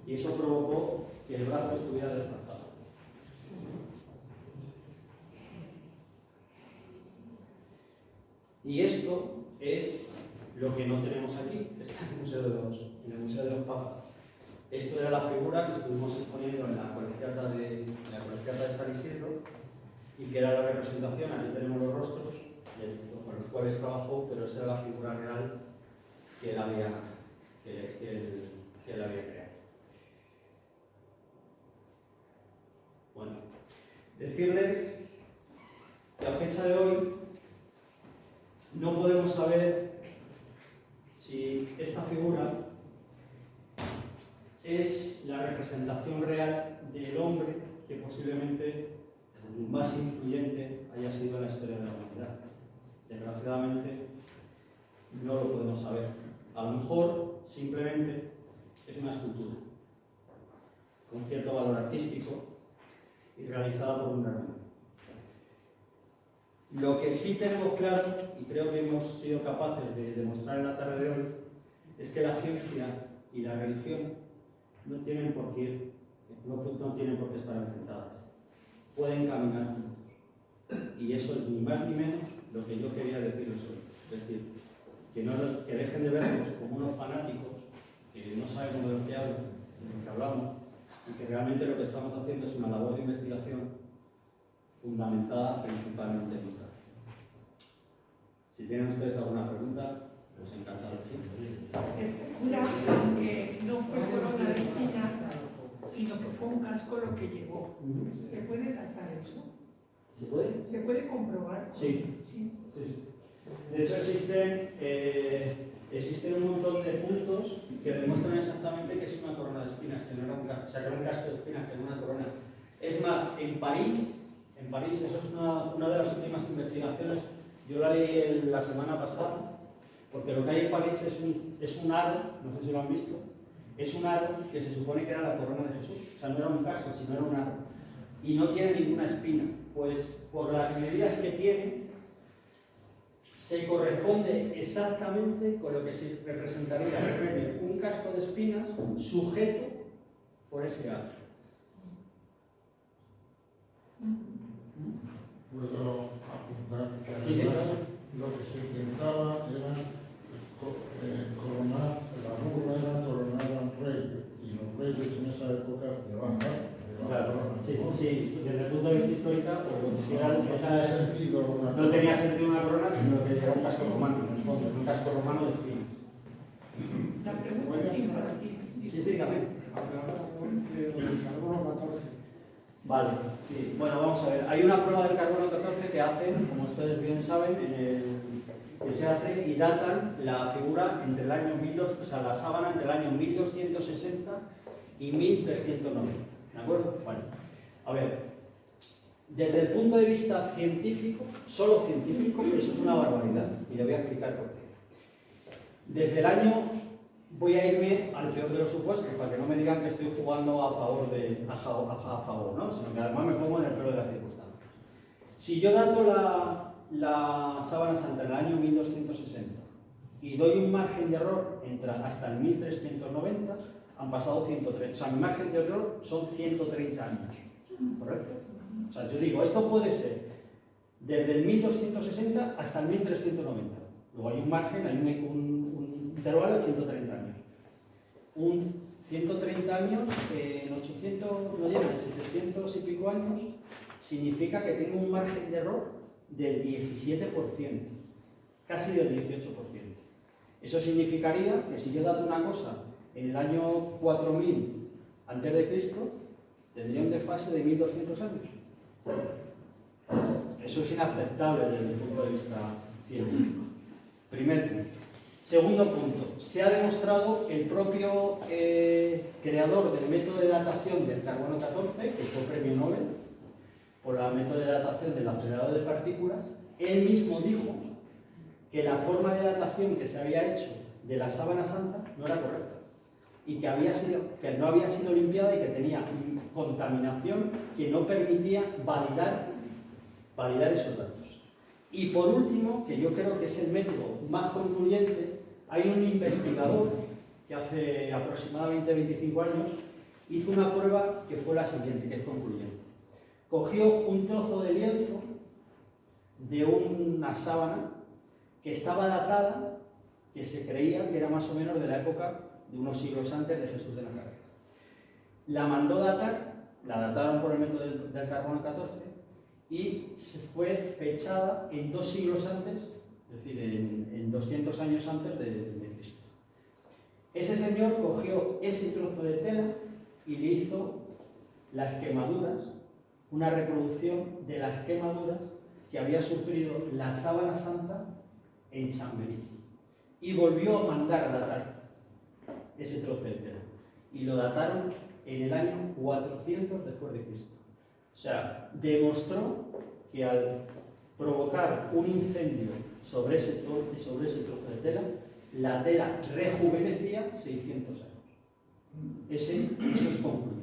y eso provocó que el brazo estuviera desplazado. Y esto es Lo que no tenemos aquí, que está en el Museo de los Papas. Esto era la figura que estuvimos exponiendo en la colegiata de San Isidro y que era la representación. Aquí tenemos los rostros con los cuales trabajó, pero esa era la figura real que él había creado. Bueno, decirles que a fecha de hoy no podemos saber si esta figura es la representación real del hombre que posiblemente más influyente haya sido en la historia de la humanidad. Desgraciadamente no lo podemos saber. A lo mejor simplemente es una escultura con cierto valor artístico y realizada por un hermano. Lo que sí tenemos claro, y creo que hemos sido capaces de demostrar en la tarde de hoy, es que la ciencia y la religión no tienen por qué estar enfrentadas. Pueden caminar juntos. Y eso es ni más ni menos lo que yo quería decirles hoy. Es decir, que dejen de vernos como unos fanáticos que no sabemos de lo que hablan, de lo que hablamos, y que realmente lo que estamos haciendo es una labor de investigación fundamentada principalmente en nuestra fe. Si tienen ustedes alguna pregunta, pues encantado. Este cura, que no fue corona de espina, sino que fue un casco lo que llevó. ¿Se puede tratar eso? ¿Se puede? ¿Se puede comprobar? Sí. Sí. Sí. De hecho, existen un montón de puntos que demuestran exactamente que es una corona de espinas, que no era un casco, o sea, que era un casco de espinas, que era una corona. Es más, en París, eso es una de las últimas investigaciones, yo la leí la semana pasada, porque lo que hay en París es un aro, no sé si lo han visto, es un aro que se supone que era la corona de Jesús, o sea, no era un casco, sino era un aro, y no tiene ninguna espina, pues por las medidas que tiene, se corresponde exactamente con lo que se representaría un casco de espinas sujeto por ese aro. Puedo apuntar que Sí, además lo que se intentaba era coronar, la burla era coronar a un rey, y los reyes en esa época llevaban Claro, sí, desde el punto de vista histórico, pues si era, no no tenía sentido una corona, sino que era un casco romano, en el fondo, un casco romano de espinas. La pregunta es importante. Sí, también. El carbono 14. Vale, sí. Bueno, vamos a ver. Hay una prueba del carbono 14 que hacen, como ustedes bien saben, que se hace y datan la figura entre el año 1200, o sea, la sábana entre el año 1260 y 1390. ¿De acuerdo? Bueno, a ver. Desde el punto de vista científico, solo científico, eso es una barbaridad. Y le voy a explicar por qué. Desde el año, voy a irme al peor de los supuestos, para que no me digan que estoy jugando a favor, ¿no? Sino que además me pongo en el peor de las circunstancias. Si yo dato la sábana santa en el año 1260 y doy un margen de error hasta el 1390, han pasado 130. O sea, mi margen de error son 130 años. ¿Correcto? O sea, yo digo, esto puede ser desde el 1260 hasta el 1390. Luego hay un margen, hay un intervalo de 130 años. 130 años en 800, no llega, 700 y pico años, significa que tengo un margen de error del 17%, casi del 18%. Eso significaría que si yo dato una cosa en el año 4000 a.C., tendría un desfase de 1200 años. Eso es inaceptable desde el punto de vista científico. Primer punto. Segundo punto. Se ha demostrado que el propio creador del método de datación del carbono 14, que fue premio Nobel por el método de datación del acelerador de partículas, él mismo dijo que la forma de datación que se había hecho de la sábana santa no era correcta y que no había sido limpiada y que tenía contaminación que no permitía validar esos datos. Y por último, que yo creo que es el método más concluyente, hay un investigador que hace aproximadamente 25 años hizo una prueba que fue la siguiente, que es concluyente. Cogió un trozo de lienzo de una sábana que estaba datada que se creía que era más o menos de la época de unos siglos antes de Jesús de Nazaret. La mandó datar, la dataron por el método del carbono 14 y se fue fechada en 2 siglos antes, es decir, en 200 años antes de Cristo. Ese señor cogió ese trozo de tela y le hizo las quemaduras, una reproducción de las quemaduras que había sufrido la sábana santa en Chamberí. Y volvió a mandar datar ese trozo de tela. Y lo dataron en el año 400 después de Cristo. O sea, demostró que al provocar un incendio sobre ese trozo de tela, la tela rejuvenecía 600 años. Eso es conclusión.